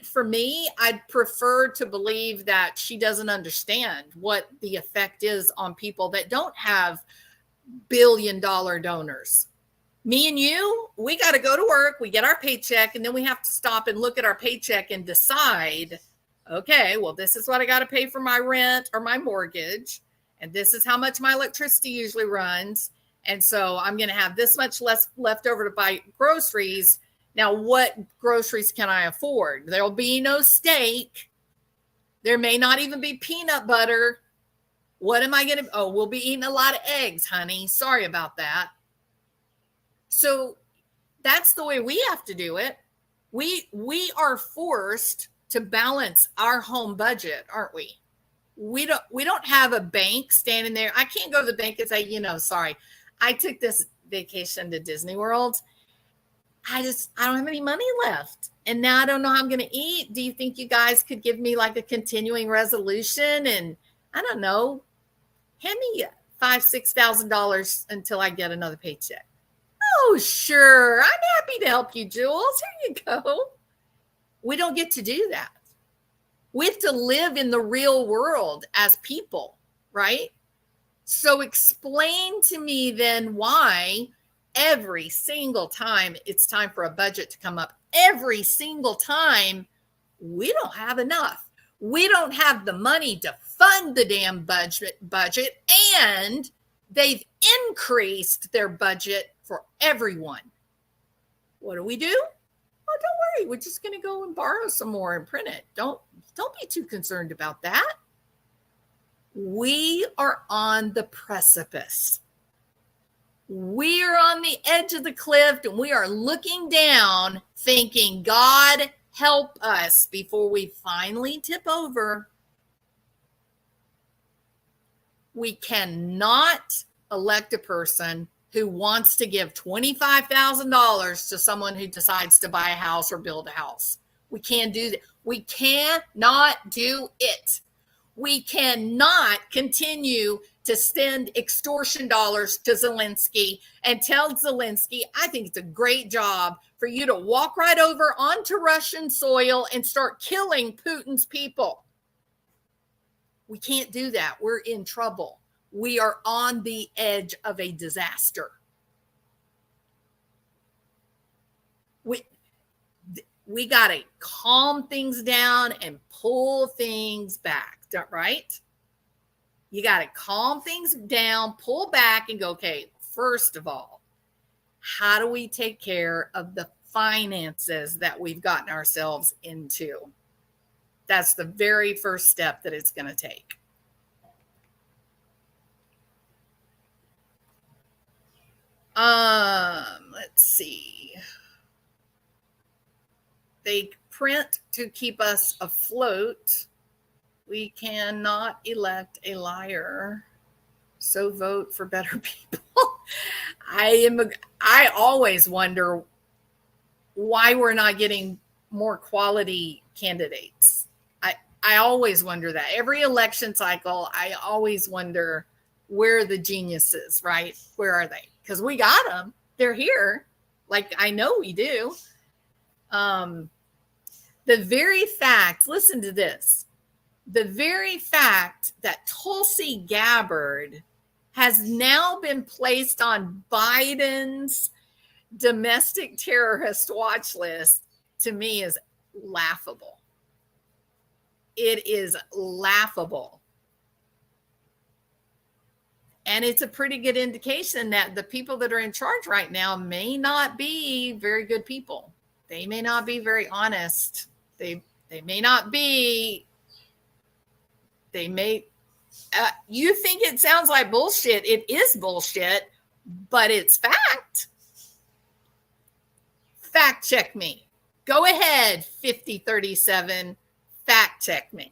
for me, I'd prefer to believe that she doesn't understand what the effect is on people that don't have billion-dollar donors. Me and you, we got to go to work, we get our paycheck, and then we have to stop and look at our paycheck and decide, okay, well, this is what I got to pay for my rent or my mortgage, and this is how much my electricity usually runs, and so I'm going to have this much less left over to buy groceries. Now, what groceries can I afford? There'll be no steak. There may not even be peanut butter. What am I going to? Oh, we'll be eating a lot of eggs, honey. Sorry about that. So that's the way we have to do it. We are forced to balance our home budget, aren't we? We don't have a bank standing there. I can't go to the bank and say, sorry, I took this vacation to Disney World. I don't have any money left. And now I don't know how I'm going to eat. Do you think you guys could give me like a continuing resolution? And I don't know, hand me $5,000-$6,000 until I get another paycheck. Oh, sure. I'm happy to help you, Jules. Here you go. We don't get to do that. We have to live in the real world as people, right? So explain to me then why every single time it's time for a budget to come up, every single time we don't have enough. We don't have the money to fund the damn budget, and they've increased their budget for everyone. What do? Oh, don't worry. We're just going to go and borrow some more and print it. Don't be too concerned about that. We are on the precipice. We are on the edge of the cliff, and we are looking down thinking, God, help us before we finally tip over. We cannot elect a person who wants to give $25,000 to someone who decides to buy a house or build a house. We can't do that. We cannot do it. We cannot continue to send extortion dollars to Zelensky and tell Zelensky, I think it's a great job for you to walk right over onto Russian soil and start killing Putin's people. We can't do that. We're in trouble. We are on the edge of a disaster. We got to calm things down and pull things back, right? You got to calm things down, pull back, and go, okay, first of all, how do we take care of the finances that we've gotten ourselves into? That's the very first step that it's going to take. Let's see. They print to keep us afloat. We cannot elect a liar. So vote for better people. I always wonder why we're not getting more quality candidates. I always wonder that. Every election cycle, I always wonder where are the geniuses, right? Where are they? Because we got them. They're here. Like, I know we do. The very fact, listen to this, the very fact that Tulsi Gabbard has now been placed on Biden's domestic terrorist watch list, to me, is laughable. It is laughable. And it's a pretty good indication that the people that are in charge right now may not be very good people. They may not be very honest. They may not be, they may, you think it sounds like bullshit. It is bullshit, but it's fact. Fact check me. Go ahead, 5037. Fact check me.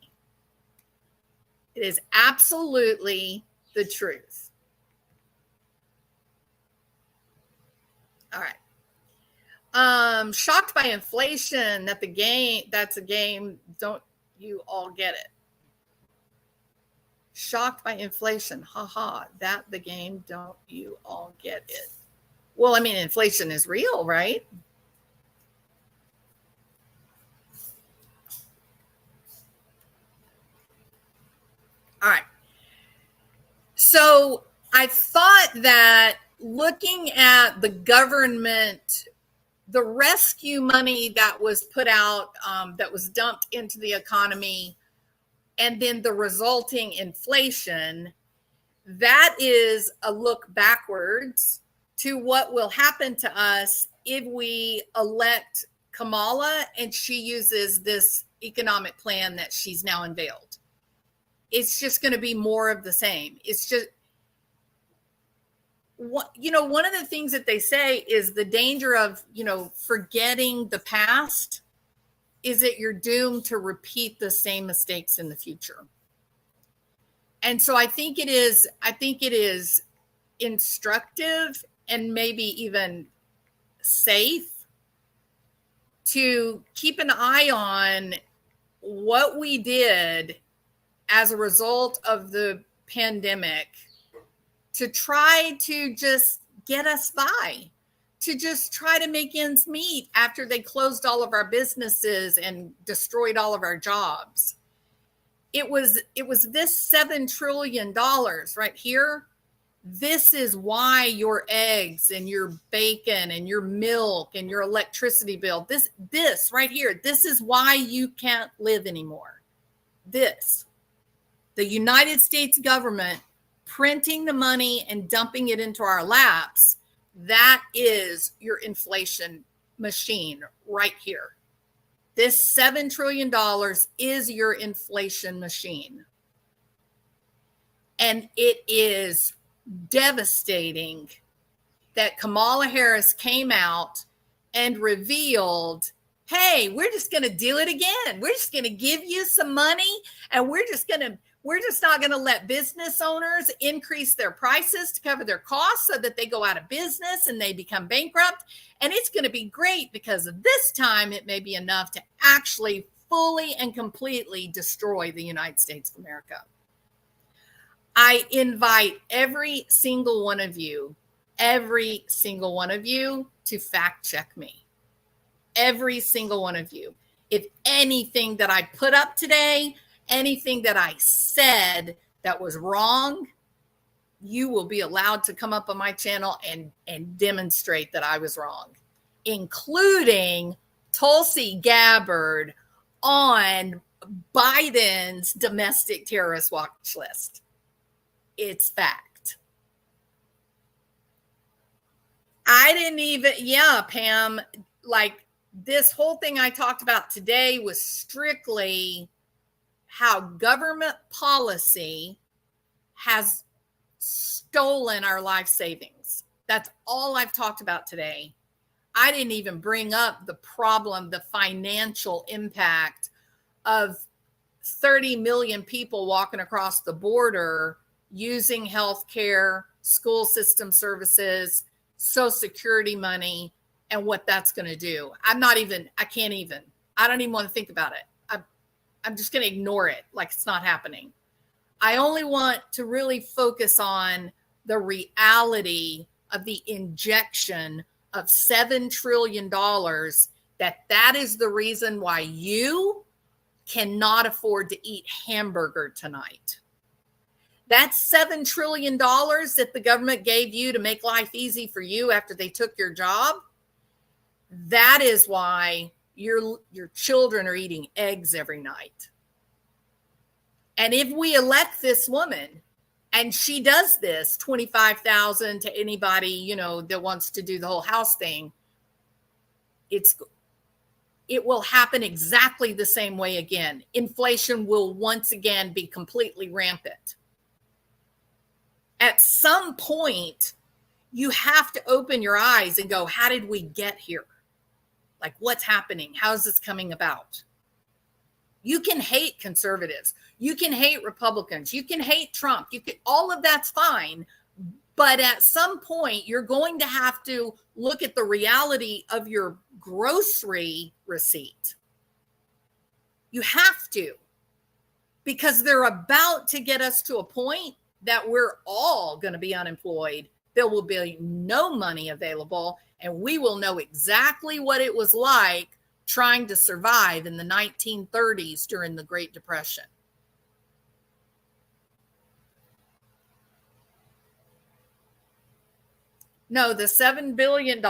It is absolutely the truth. All right. Shocked by inflation, that's a game, don't you all get it? Shocked by inflation, haha, that the game, don't you all get it? Well, I mean, inflation is real, right? All right. So I thought that looking at the government, the rescue money that was put out, that was dumped into the economy, and then the resulting inflation, that is a look backwards to what will happen to us if we elect Kamala and she uses this economic plan that she's now unveiled. It's just going to be more of the same. It's just, one of the things that they say is the danger of, forgetting the past is that you're doomed to repeat the same mistakes in the future. And so I think it is instructive and maybe even safe to keep an eye on what we did as a result of the pandemic to try to just get us by, to just try to make ends meet after they closed all of our businesses and destroyed all of our jobs. It was this $7 trillion right here. This is why your eggs and your bacon and your milk and your electricity bill, this right here, this is why you can't live anymore. This, the United States government printing the money and dumping it into our laps, that is your inflation machine right here. This $7 trillion is your inflation machine. And it is devastating that Kamala Harris came out and revealed, hey, we're just going to do it again. We're just going to give you some money, and we're just not going to let business owners increase their prices to cover their costs so that they go out of business and they become bankrupt. And it's going to be great because this time it may be enough to actually fully and completely destroy the United States of America. I invite every single one of you to fact check me. Every single one of you. If anything that I put up today anything that I said that was wrong, you will be allowed to come up on my channel and demonstrate that I was wrong, including Tulsi Gabbard on Biden's domestic terrorist watch list. It's fact. I didn't even, yeah, Pam, like this whole thing I talked about today was strictly how government policy has stolen our life savings. That's all I've talked about today. I didn't even bring up the problem, the financial impact of 30 million people walking across the border using healthcare, school system services, Social Security money, and what that's going to do. I don't even want to think about it. I'm just going to ignore it like it's not happening. I only want to really focus on the reality of the injection of $7 trillion, that is the reason why you cannot afford to eat hamburger tonight. That's $7 trillion that the government gave you to make life easy for you after they took your job. That is why your children are eating eggs every night. And if we elect this woman and she does this, 25,000 to anybody, that wants to do the whole house thing, it will happen exactly the same way again. Inflation will once again be completely rampant. At some point, you have to open your eyes and go, how did we get here? Like, what's happening? How is this coming about? You can hate conservatives. You can hate Republicans. You can hate Trump. All of that's fine. But at some point, you're going to have to look at the reality of your grocery receipt. You have to, because they're about to get us to a point that we're all going to be unemployed. There will be no money available, and we will know exactly what it was like trying to survive in the 1930s during the Great Depression. No, the $7 billion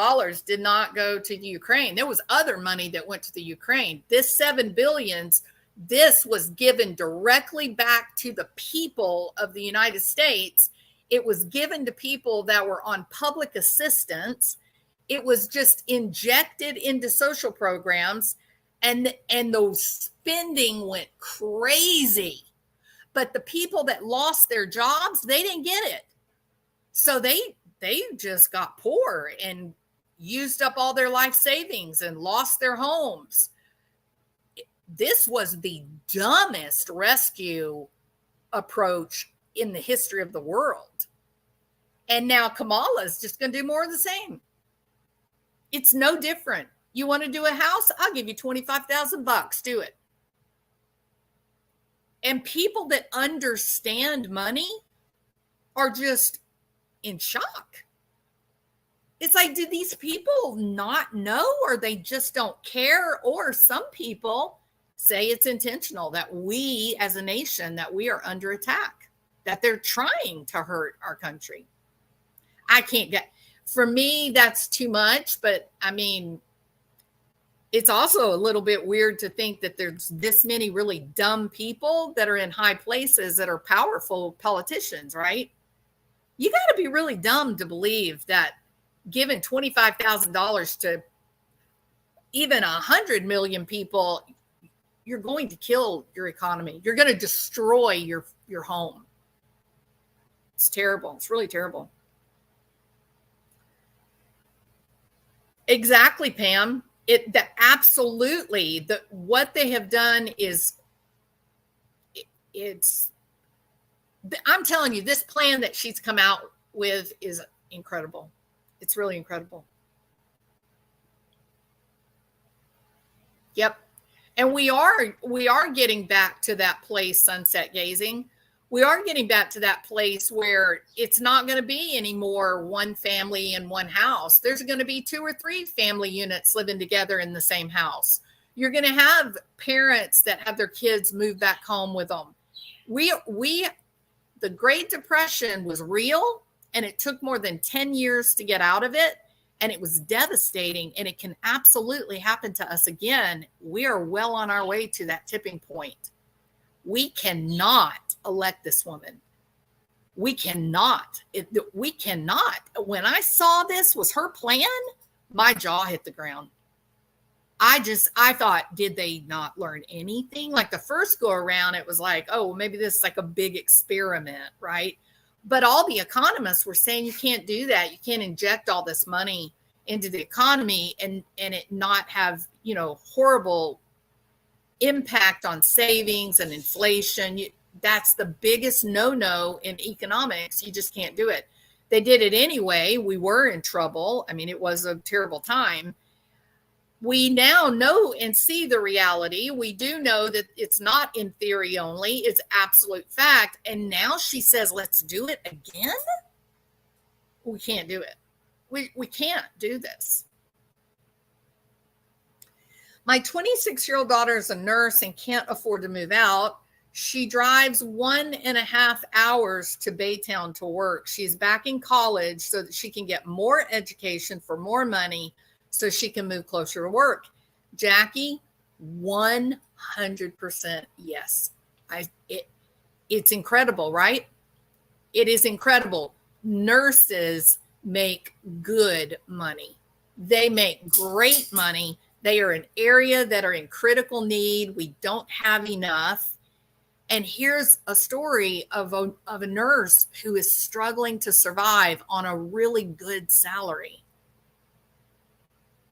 did not go to Ukraine. There was other money that went to the Ukraine. This $7 billion, this was given directly back to the people of the United States. It was given to people that were on public assistance. It was just injected into social programs, and the spending went crazy. But the people that lost their jobs, they didn't get it. So they just got poor and used up all their life savings and lost their homes. This was the dumbest rescue approach in the history of the world. And now Kamala is just going to do more of the same. It's no different. You want to do a house? I'll give you $25,000. Do it. And people that understand money are just in shock. It's like, do these people not know, or they just don't care? Or some people say it's intentional, that we as a nation, that we are under attack, that they're trying to hurt our country. I can't get, for me, that's too much. But I mean, it's also a little bit weird to think that there's this many really dumb people that are in high places that are powerful politicians, right? You got to be really dumb to believe that giving $25,000 to even 100 million people, you're going to kill your economy. You're going to destroy your home. It's terrible. It's really terrible. Exactly, Pam. Absolutely. What they have done is, I'm telling you, this plan that she's come out with is incredible. It's really incredible. Yep. And we are getting back to that place, sunset gazing. We are getting back to that place where it's not going to be anymore one family in one house. There's going to be 2 or 3 family units living together in the same house. You're going to have parents that have their kids move back home with them. The Great Depression was real, and it took more than 10 years to get out of it. And it was devastating, and it can absolutely happen to us again. We are well on our way to that tipping point. We cannot elect this woman. We cannot. We cannot. When I saw this was her plan, my jaw hit the ground. I thought, did they not learn anything? Like the first go around, it was like, oh, maybe this is like a big experiment, right? But all the economists were saying you can't do that. You can't inject all this money into the economy and it not have, horrible impact on savings and inflation. That's the biggest no-no in economics. You just can't do it. They did it anyway. We were in trouble. I mean, it was a terrible time. We now know and see the reality. We do know that it's not in theory only, it's absolute fact. And now she says, let's do it again? We can't do it. We can't do this. My 26-year-old daughter is a nurse and can't afford to move out. She drives 1.5 hours to Baytown to work. She's back in college so that she can get more education for more money so she can move closer to work. Jackie, 100% yes. It's incredible, right? It is incredible. Nurses make good money. They make great money. They are an area that are in critical need. We don't have enough. And here's a story of a nurse who is struggling to survive on a really good salary.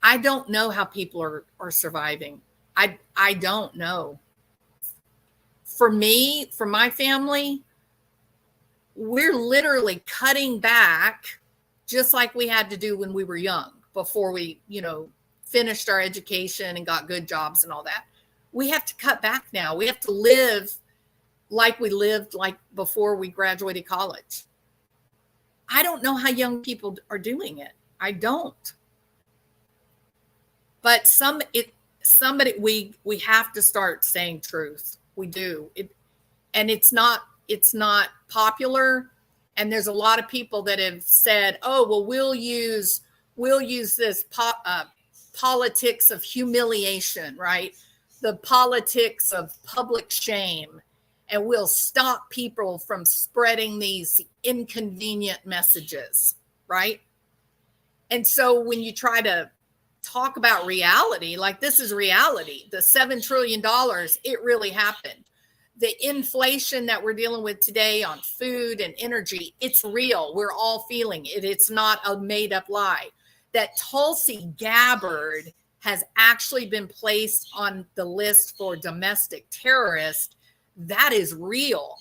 I don't know how people are surviving. I don't know. For me, for my family, we're literally cutting back just like we had to do when we were young, before we, finished our education and got good jobs and all that. We have to cut back now. We have to live like we lived like before we graduated college. I don't know how young people are doing it. I don't. But we have to start saying truth. We do. And it's not popular. And there's a lot of people that have said, oh, well, we'll use this politics of humiliation, right? The politics of public shame. And we'll stop people from spreading these inconvenient messages, right? And so when you try to talk about reality, like this is reality, the $7 trillion, it really happened. The inflation that we're dealing with today on food and energy, it's real. We're all feeling it. It's not a made up lie. That Tulsi Gabbard has actually been placed on the list for domestic terrorist. That is real.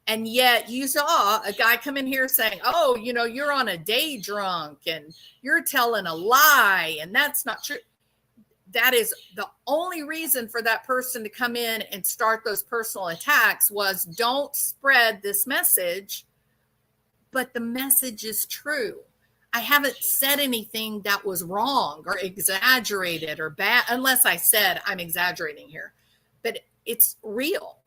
And yet you saw a guy come in here saying, oh, you're on a day drunk and you're telling a lie. And that's not true. That is the only reason for that person to come in and start those personal attacks was don't spread this message. But the message is true. I haven't said anything that was wrong or exaggerated or bad, unless I said I'm exaggerating here. But it's real.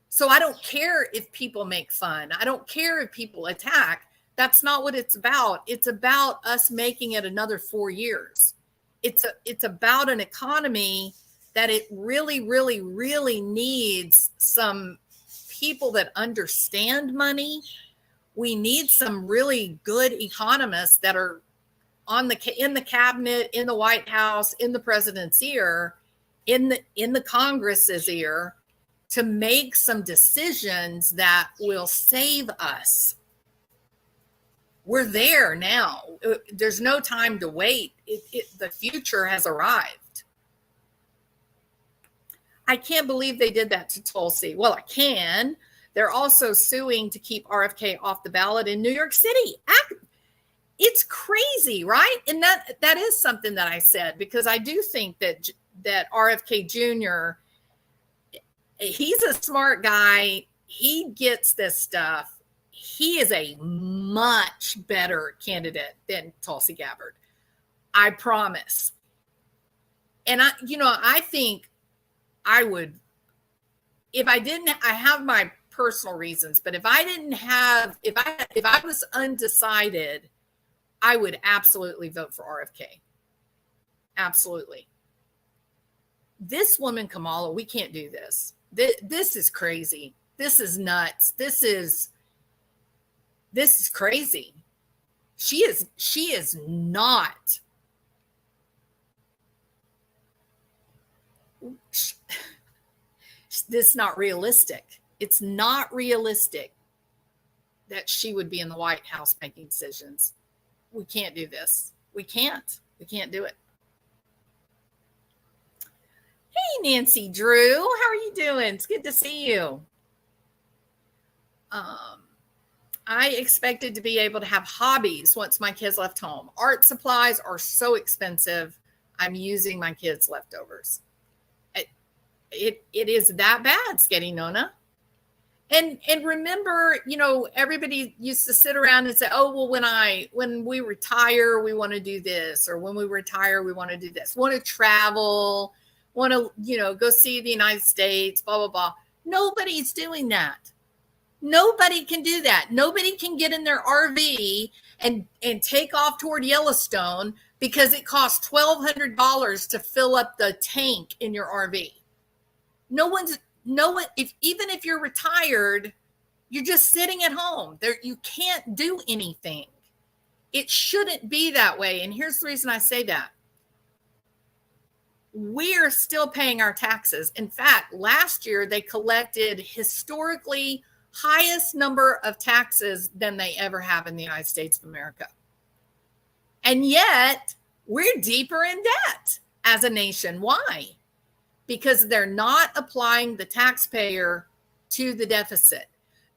So I don't care if people make fun. I don't care if people attack. That's not what it's about. It's about us making it another 4 years. It's about an economy that it really, really, really needs some people that understand money. We need some really good economists that are in the cabinet, in the White House, in the president's ear, in the Congress's ear, to make some decisions that will save us. We're there now. There's no time to wait. The future has arrived. I can't believe they did that to Tulsi. Well, I can. They're also suing to keep RFK off the ballot in New York City. It's crazy, right? And that is something that I said, because I do think that RFK Jr., he's a smart guy. He gets this stuff. He is a much better candidate than Tulsi Gabbard. I promise. And I think I would, if I didn't, I have my personal reasons, but if I was undecided, I would absolutely vote for RFK. Absolutely. This woman, Kamala, we can't do this. This is crazy. This is nuts. This is crazy. She is not. This is not realistic. It's not realistic that she would be in the White House making decisions. We can't do this. We can't do it. Hey, Nancy Drew, how are you doing? It's good to see you. I expected to be able to have hobbies once my kids left home. Art supplies are so expensive. I'm using my kids' leftovers. It is that bad, Sketty Nona. And remember, everybody used to sit around and say, oh, well, when we retire, we want to do this, or when we retire, we want to do this, want to travel, want to, go see the United States, blah, blah, blah. Nobody's doing that. Nobody can do that. Nobody can get in their RV and take off toward Yellowstone because it costs $1,200 to fill up the tank in your RV. Even if you're retired, you're just sitting at home. You can't do anything. It shouldn't be that way. And here's the reason I say that. We're still paying our taxes. In fact, last year they collected historically highest number of taxes than they ever have in the United States of America. And yet we're deeper in debt as a nation. Why? Because they're not applying the taxpayer to the deficit.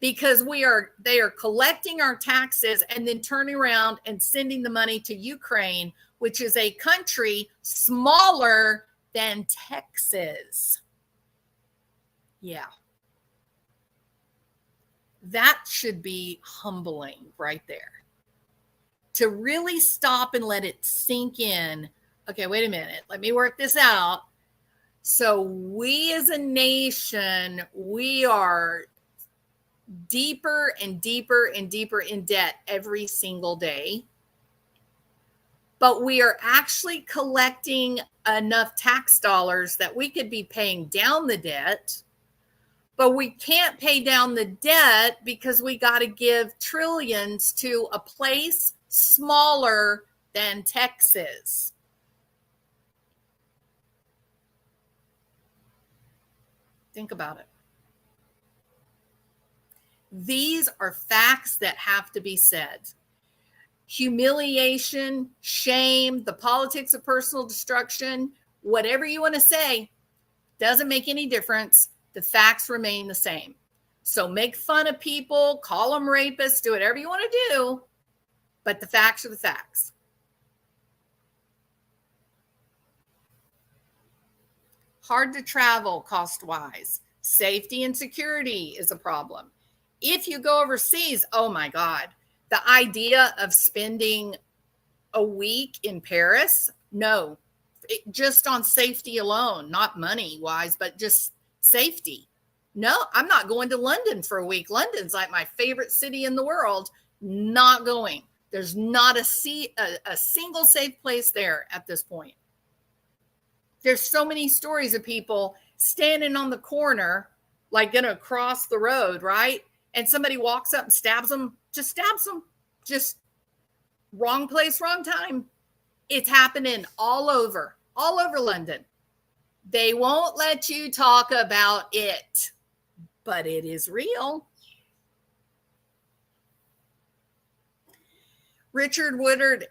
Because they are collecting our taxes and then turning around and sending the money to Ukraine, which is a country smaller than Texas. Yeah. That should be humbling right there. To really stop and let it sink in. Okay, wait a minute. Let me work this out. So we as a nation, we are deeper and deeper and deeper in debt every single day. But we are actually collecting enough tax dollars that we could be paying down the debt. But we can't pay down the debt because we got to give trillions to a place smaller than Texas. Think about it. These are facts that have to be said. Humiliation, shame, the politics of personal destruction, whatever you want to say, doesn't make any difference. The facts remain the same. So make fun of people, call them rapists, do whatever you want to do, but the facts are the facts. Hard to travel cost-wise. Safety and security is a problem. If you go overseas, oh my God, the idea of spending a week in Paris, no, just on safety alone, not money-wise, but just safety. No, I'm not going to London for a week. London's like my favorite city in the world. Not going. There's not a single safe place there at this point. There's so many stories of people standing on the corner, like going to cross the road, right? And somebody walks up and stabs them, just wrong place, wrong time. It's happening all over London. They won't let you talk about it, but it is real. Richard Woodard,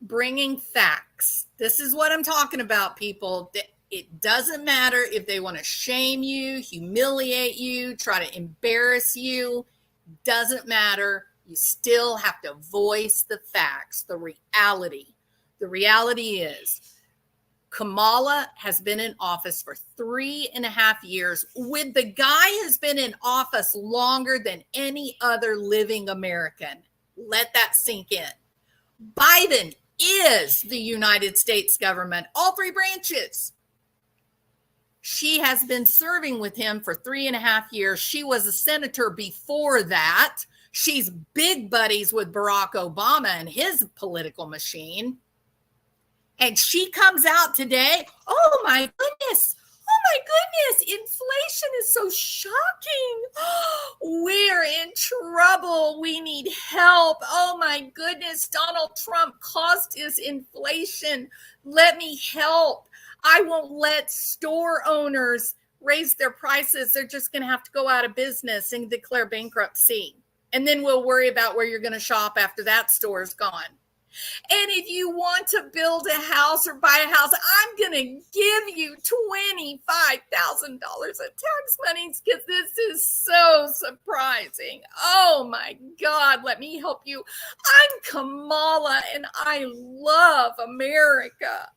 bringing facts. This is what I'm talking about, people. It doesn't matter if they want to shame you, humiliate you, try to embarrass you. Doesn't matter. You still have to voice the facts, the reality. The reality is Kamala has been in office for 3.5 years. With the guy has been in office longer than any other living American. Let that sink in. Biden is the United States government, all three branches. She has been serving with him for 3.5 years. She was a senator before that. She's big buddies with Barack Obama and his political machine. And she comes out today. Oh my goodness. Oh my goodness. Inflation is so shocking. We're in trouble. We need help. Oh my goodness. Donald Trump caused us inflation. Let me help. I won't let store owners raise their prices. They're just going to have to go out of business and declare bankruptcy. And then we'll worry about where you're going to shop after that store is gone. And if you want to build a house or buy a house, I'm going to give you $25,000 of tax money because this is so surprising. Oh my God, let me help you. I'm Kamala and I love America.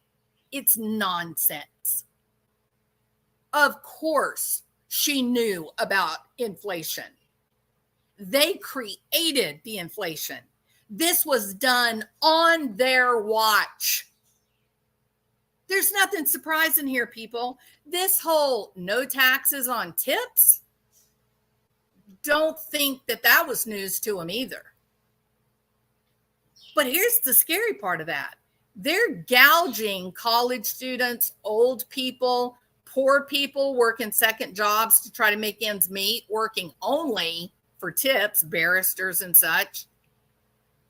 It's nonsense. Of course, she knew about inflation. They created the inflation. This was done on their watch. There's nothing surprising here, people. This whole no taxes on tips, don't think that was news to them either. But here's the scary part of that. They're gouging college students, old people, poor people working second jobs to try to make ends meet, working only for tips, barristers and such.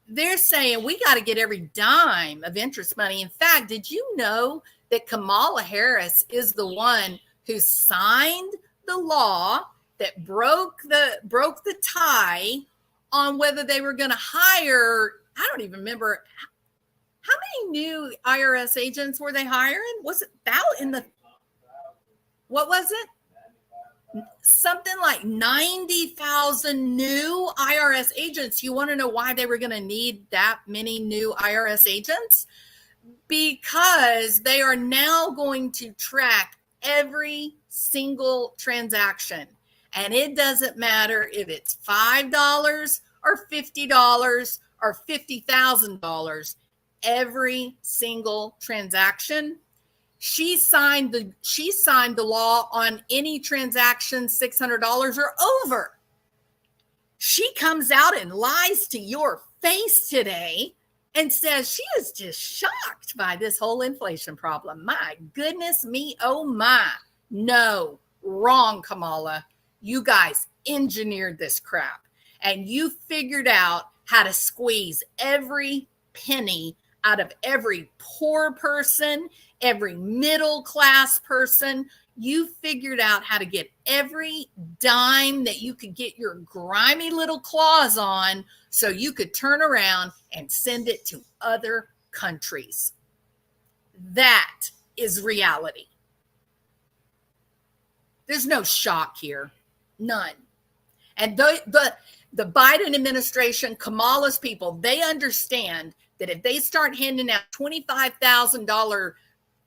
They're saying we got to get every dime of interest money. In fact, did you know that Kamala Harris is the one who signed the law that broke the tie on whether they were going to hire, I don't even remember, how many new IRS agents were they hiring? Was it about what was it? Something like 90,000 new IRS agents. You want to know why they were going to need that many new IRS agents? Because they are now going to track every single transaction. And it doesn't matter if it's $5 or $50 or $50,000. Every single transaction. She signed the law on any transaction $600 or over. She comes out and lies to your face today and says she is just shocked by this whole inflation problem. My goodness me, oh my. No, wrong, Kamala. You guys engineered this crap and you figured out how to squeeze every penny out of every poor person, every middle class person. You figured out how to get every dime that you could get your grimy little claws on so you could turn around and send it to other countries. That is reality. There's no shock here. None. And the Biden administration, Kamala's people, they understand that if they start handing out $25,000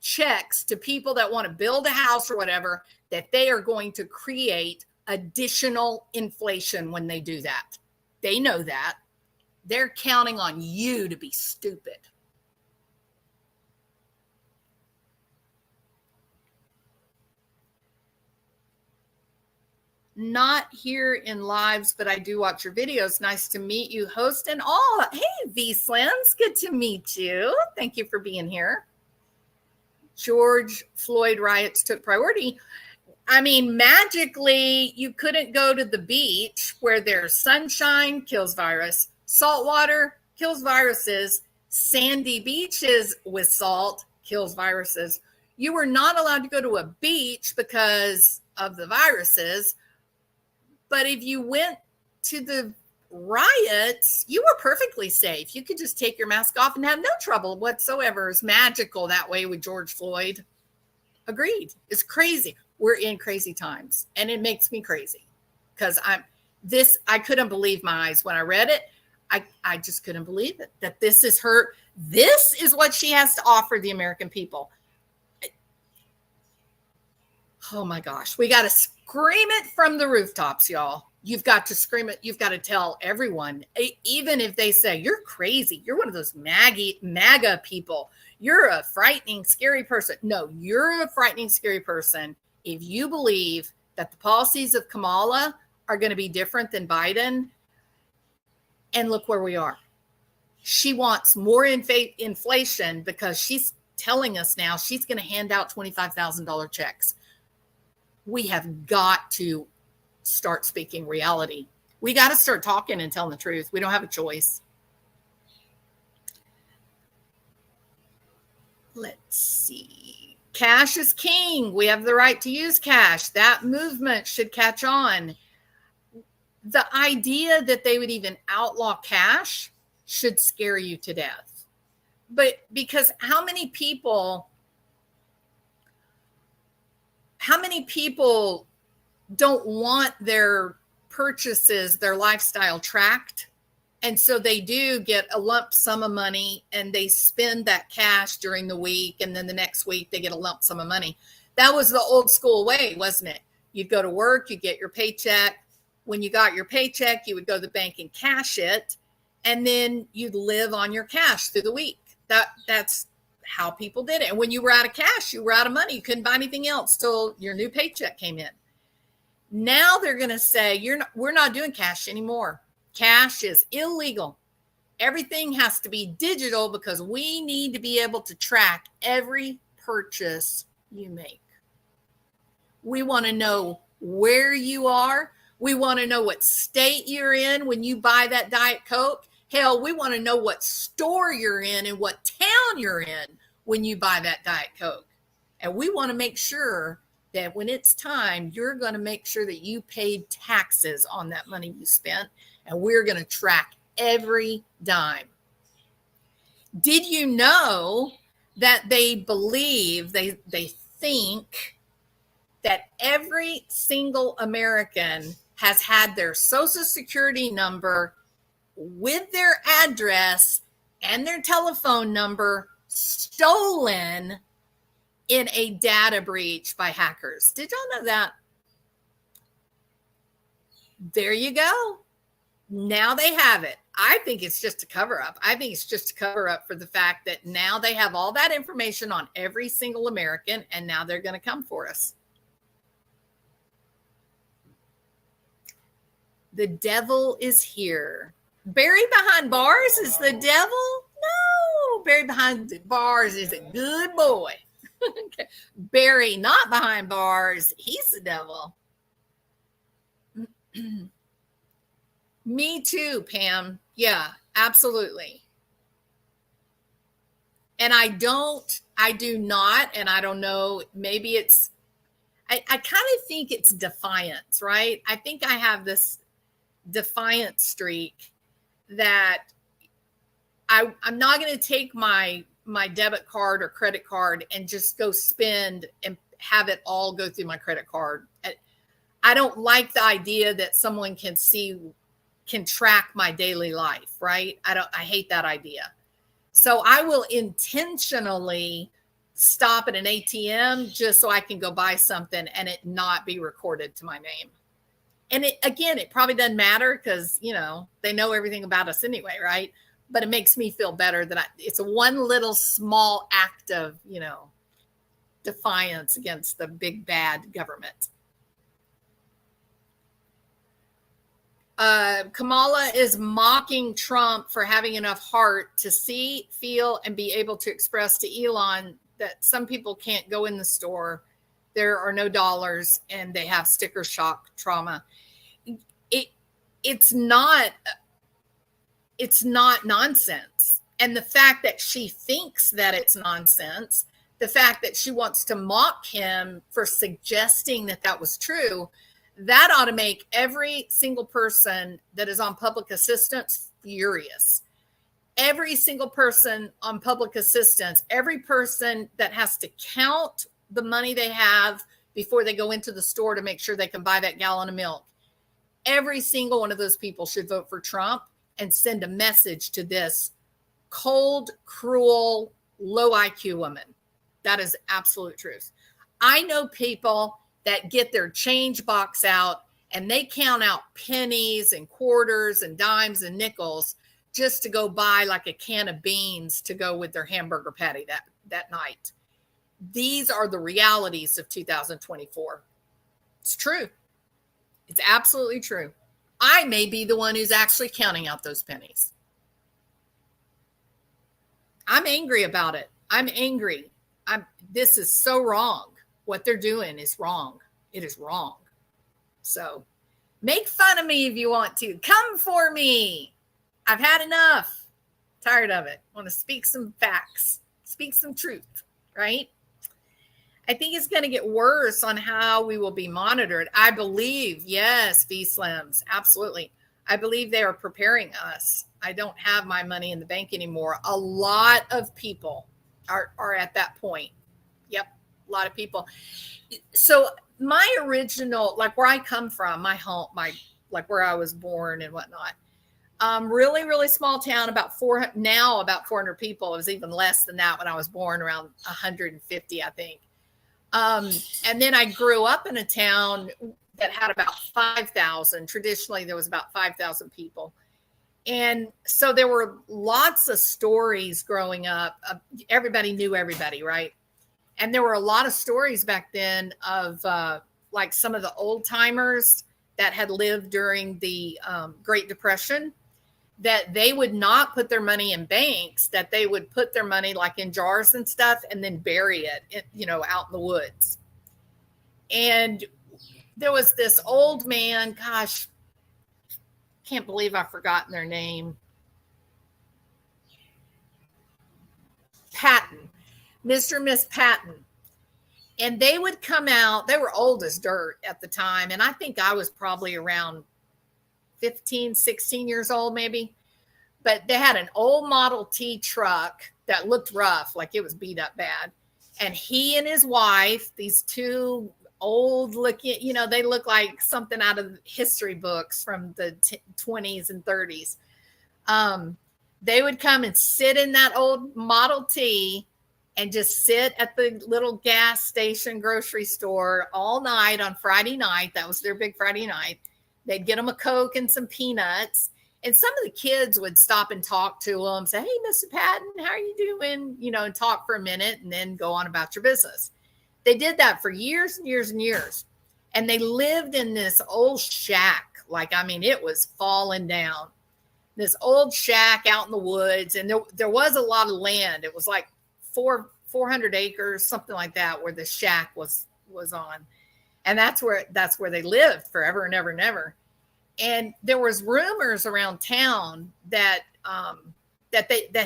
checks to people that want to build a house or whatever, that they are going to create additional inflation when they do that. They know that. They're counting on you to be stupid. Not here in lives, but I do watch your videos. Nice to meet you, host and all. Hey, V-Slins, good to meet you. Thank you for being here. George Floyd riots took priority. I mean, magically, you couldn't go to the beach where there's sunshine, kills virus, salt water, kills viruses, sandy beaches with salt, kills viruses. You were not allowed to go to a beach because of the viruses. But if you went to the riots, you were perfectly safe. You could just take your mask off and have no trouble whatsoever. It's magical that way with George Floyd. Agreed. It's crazy. We're in crazy times. And it makes me crazy because I couldn't believe my eyes when I read it. I just couldn't believe it, that this is her. This is what she has to offer the American people. Oh my gosh. We got to scream it from the rooftops, y'all. you've got to scream it. You've got to tell everyone, even if they say you're crazy, you're one of those MAGA people, you're a frightening, scary person. No, you're a frightening, scary person if you believe that the policies of Kamala are going to be different than Biden. And look where we are. She wants more inflation because she's telling us now she's going to hand out $25,000 checks. We have got to start speaking reality. We got to start talking and telling the truth. We don't have a choice. Let's see. Cash is king. We have the right to use cash. That movement should catch on. The idea that they would even outlaw cash should scare you to death. But because how many people don't want their purchases, their lifestyle tracked? And so they do get a lump sum of money and they spend that cash during the week. And then the next week they get a lump sum of money. That was the old school way, wasn't it? You'd go to work, you get your paycheck. When you got your paycheck, you would go to the bank and cash it. And then you'd live on your cash through the week. That's how people did it. And when you were out of cash, you were out of money. You couldn't buy anything else till your new paycheck came in. Now they're going to say, we're not doing cash anymore. Cash is illegal. Everything has to be digital because we need to be able to track every purchase you make. We want to know where you are. We want to know what state you're in when you buy that Diet Coke. Hell, we want to know what store you're in and what town you're in when you buy that Diet Coke. And we want to make sure that when it's time, you're going to make sure that you paid taxes on that money you spent. And we're going to track every dime. Did you know that they believe, they think that every single American has had their Social Security number with their address and their telephone number stolen in a data breach by hackers? Did y'all know that? There you go. Now they have it. I think it's just a cover up. I think it's just a cover up for the fact that now they have all that information on every single American, and now they're going to come for us. The devil is here. Buried behind bars is the devil? No, buried behind bars is a good boy. Okay. Barry not behind bars, he's the devil. Me too, Pam. Yeah, absolutely. And I do not, and I don't know, maybe it's, I kind of think it's defiance, right? I think I have this defiant streak that I'm not going to take my debit card or credit card and just go spend and have it all go through my credit card. I don't like the idea that someone can track my daily life, right? I hate that idea. So I will intentionally stop at an ATM just so I can go buy something and it not be recorded to my name. And it probably doesn't matter because, they know everything about us anyway, right? But it makes me feel better that it's a one little small act of, defiance against the big bad government. Kamala is mocking Trump for having enough heart to see, feel, and be able to express to Elon that some people can't go in the store. There are no dollars and they have sticker shock trauma. It's not nonsense. And the fact that she thinks that it's nonsense, the fact that she wants to mock him for suggesting that was true, that ought to make every single person that is on public assistance furious. Every single person on public assistance, every person that has to count the money they have before they go into the store to make sure they can buy that gallon of milk. Every single one of those people should vote for Trump and send a message to this cold, cruel, low IQ woman. That is absolute truth. I know people that get their change box out and they count out pennies and quarters and dimes and nickels just to go buy like a can of beans to go with their hamburger patty that night. These are the realities of 2024. It's true. It's absolutely true. I may be the one who's actually counting out those pennies. I'm angry about it. I'm angry. This is so wrong. What they're doing is wrong. It is wrong. So make fun of me if you want to. Come for me. I've had enough. Tired of it. Want to speak some facts, speak some truth, right? I think it's going to get worse on how we will be monitored. I believe, yes, V-Slims, absolutely. I believe they are preparing us. I don't have my money in the bank anymore. A lot of people are at that point. Yep, a lot of people. So my original, like where I come from, my home, like where I was born and whatnot, really, really small town, about 400 people. It was even less than that when I was born, around 150, I think. And then I grew up in a town that had about 5,000. Traditionally, there was about 5,000 people. And so there were lots of stories growing up. Everybody knew everybody, right? And there were a lot of stories back then of like some of the old timers that had lived during the Great Depression, that they would not put their money in banks, that they would put their money like in jars and stuff and then bury it, out in the woods. And there was this old man, gosh, can't believe I've forgotten their name. Patton, Mr. and Miss Patton. And they would come out, they were old as dirt at the time. And I think I was probably around 15, 16 years old, maybe. But they had an old Model T truck that looked rough, like it was beat up bad. And he and his wife, these two old looking, they look like something out of history books from the 20s and 30s. They would come and sit in that old Model T and just sit at the little gas station grocery store all night on Friday night. That was their big Friday night. They'd get them a Coke and some peanuts. And some of the kids would stop and talk to them, say, hey, Mr. Patton, how are you doing? And talk for a minute and then go on about your business. They did that for years and years and years. And they lived in this old shack. It was falling down. This old shack out in the woods. And there was a lot of land. It was like 400 acres, something like that, where the shack was on. And that's where they lived forever and ever and ever. And there was rumors around town that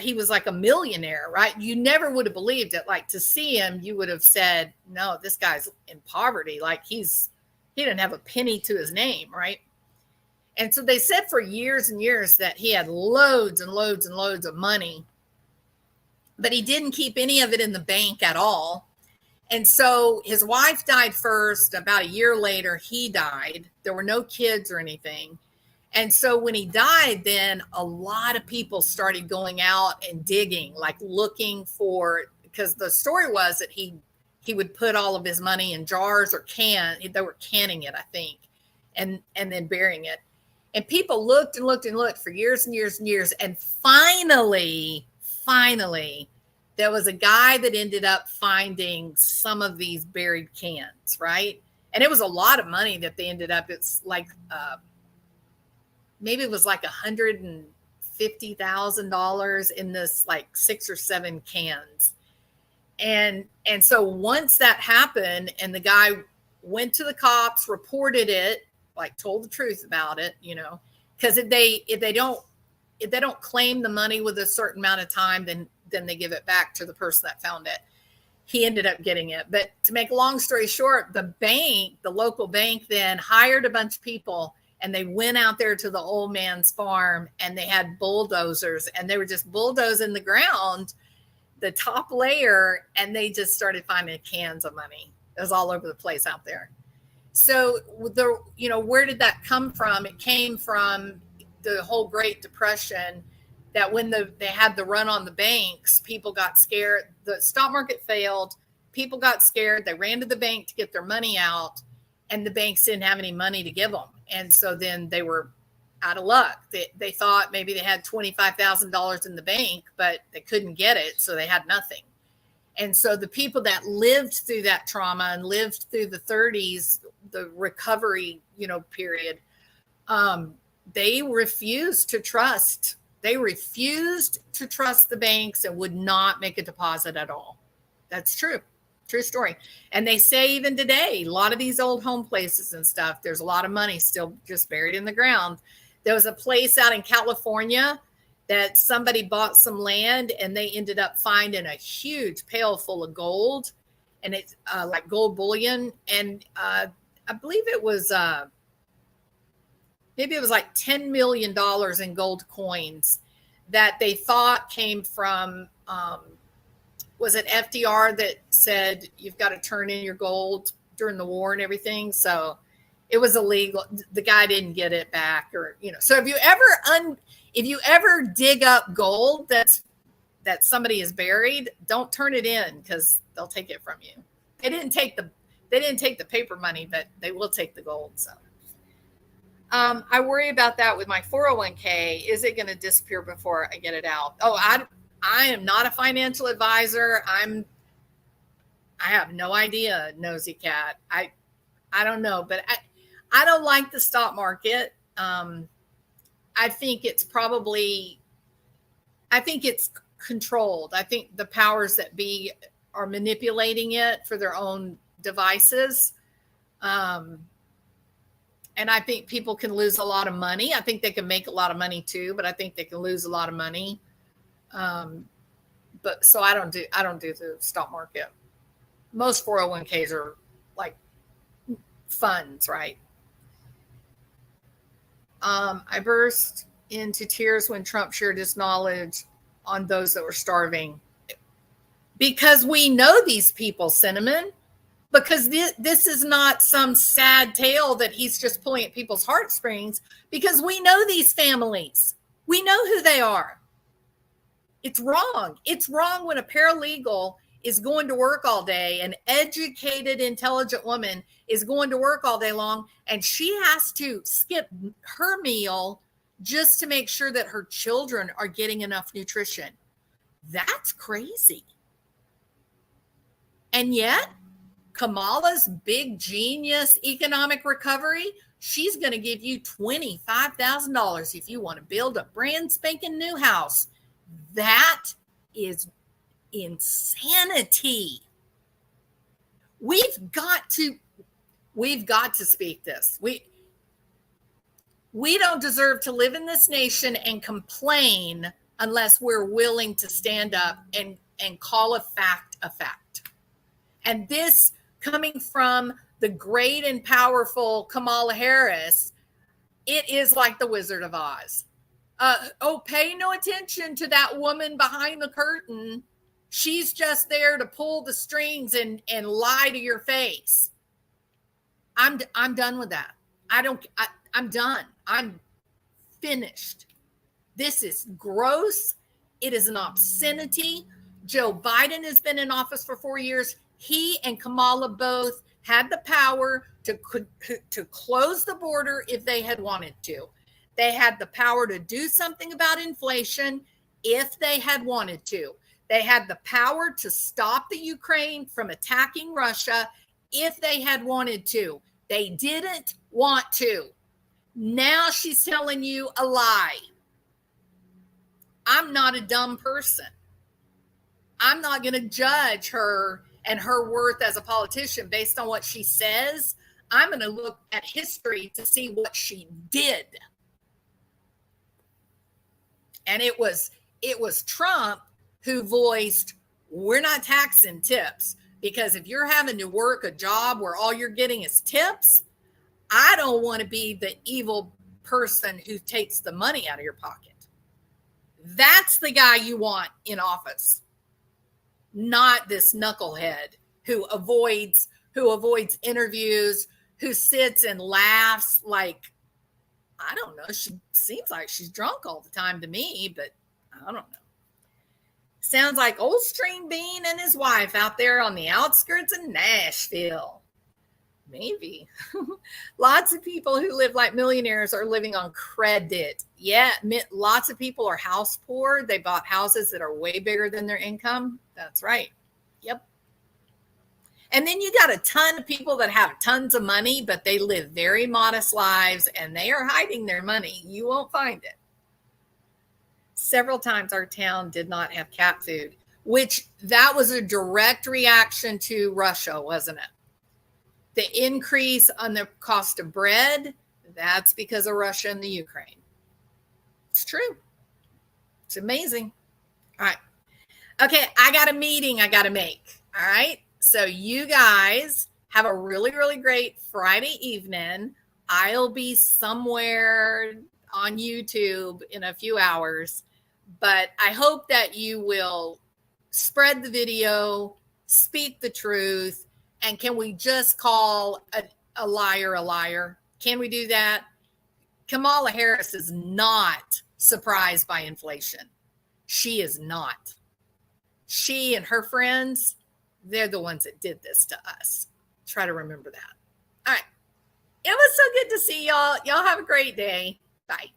he was like a millionaire, right? You never would have believed it. Like, to see him, you would have said, no, this guy's in poverty. Like he didn't have a penny to his name, right? And so they said for years and years that he had loads and loads and loads of money, but he didn't keep any of it in the bank at all. And so his wife died first. About a year later, he died. There were no kids or anything. And so when he died, then a lot of people started going out and digging, like looking for, because the story was that he would put all of his money in jars or they were canning it, I think, and then burying it. And people looked and looked and looked for years and years and years. And finally, there was a guy that ended up finding some of these buried cans, right? And it was a lot of money that they ended up, it's like, maybe it was like $150,000 in this like 6 or 7 cans. And so once that happened and the guy went to the cops, reported it, like told the truth about it, because if they don't claim the money with a certain amount of time, then they give it back to the person that found it. He ended up getting it. But to make a long story short, the local bank then hired a bunch of people and they went out there to the old man's farm and they had bulldozers and they were just bulldozing the ground, the top layer, and they just started finding cans of money. It was all over the place out there. So where did that come from? It came from the whole Great Depression, that when they had the run on the banks, people got scared. The stock market failed. People got scared. They ran to the bank to get their money out. and the banks didn't have any money to give them. And so then they were out of luck. They thought maybe they had $25,000 in the bank, but they couldn't get it. So they had nothing. And so the people that lived through that trauma and lived through the 30s, the recovery, period, they refused to trust. They refused to trust the banks and would not make a deposit at all. That's true. True story. And they say even today, a lot of these old home places and stuff, there's a lot of money still just buried in the ground. There was a place out in California that somebody bought some land and they ended up finding a huge pail full of gold, and it's like gold bullion. And I believe it was maybe it was like $10 million in gold coins that they thought came from, was it FDR that said you've got to turn in your gold during the war and everything? So it was illegal. The guy didn't get it back, or so if you ever dig up gold that somebody is buried, don't turn it in, because they'll take it from you. They didn't take the paper money, but they will take the gold. So I worry about that with my 401k. Is it going to disappear before I get it out? Oh, I am not a financial advisor. I have no idea, nosy cat. I don't know, but I don't like the stock market. I think it's controlled. I think the powers that be are manipulating it for their own devices. And I think people can lose a lot of money. I think they can make a lot of money too, but I think they can lose a lot of money. But so I don't do the stock market. Most 401ks are like funds, right? I burst into tears when Trump shared his knowledge on those that were starving, because we know these people, Cinnamon, because this is not some sad tale that he's just pulling at people's heartstrings, because we know these families. We know who they are. It's wrong. It's wrong when a paralegal is going to work all day, an educated, intelligent woman is going to work all day long, and she has to skip her meal just to make sure that her children are getting enough nutrition. That's crazy. And yet, Kamala's big genius economic recovery, she's going to give you $25,000 if you want to build a brand spanking new house. That is insanity. We've got to speak this. We don't deserve to live in this nation and complain unless we're willing to stand up and call a fact a fact. And this, coming from the great and powerful Kamala Harris, it is like the Wizard of Oz. Pay no attention to that woman behind the curtain. She's just there to pull the strings and lie to your face. I'm done with that. I'm done. I'm finished. This is gross. It is an obscenity. Joe Biden has been in office for 4 years. He and Kamala both had the power to close the border if they had wanted to. They had the power to do something about inflation if they had wanted to. They had the power to stop the Ukraine from attacking Russia if they had wanted to. They didn't want to. Now she's telling you a lie. I'm not a dumb person. I'm not going to judge her and her worth as a politician based on what she says. I'm going to look at history to see what she did. And it was Trump who voiced, we're not taxing tips, because if you're having to work a job where all you're getting is tips, I don't want to be the evil person who takes the money out of your pocket. That's the guy you want in office, not this knucklehead who avoids interviews, who sits and laughs like, I don't know, she seems like she's drunk all the time to me, but I don't know. Sounds like old String Bean and his wife out there on the outskirts of Nashville. Maybe. Lots of people who live like millionaires are living on credit. Yeah, lots of people are house poor. They bought houses that are way bigger than their income. That's right. Yep. And then you got a ton of people that have tons of money, but they live very modest lives and they are hiding their money. You won't find it. Several times our town did not have cat food, which that was a direct reaction to Russia, wasn't it? The increase on the cost of bread, that's because of Russia and the Ukraine. It's true. It's amazing. All right. Okay, I got a meeting I got to make. All right. So you guys have a really, really great Friday evening. I'll be somewhere on YouTube in a few hours, but I hope that you will spread the video, speak the truth, and can we just call a liar a liar? Can we do that? Kamala Harris is not surprised by inflation. She is not. She and her friends, they're the ones that did this to us. Try to remember that. All right. It was so good to see y'all. Y'all have a great day. Bye.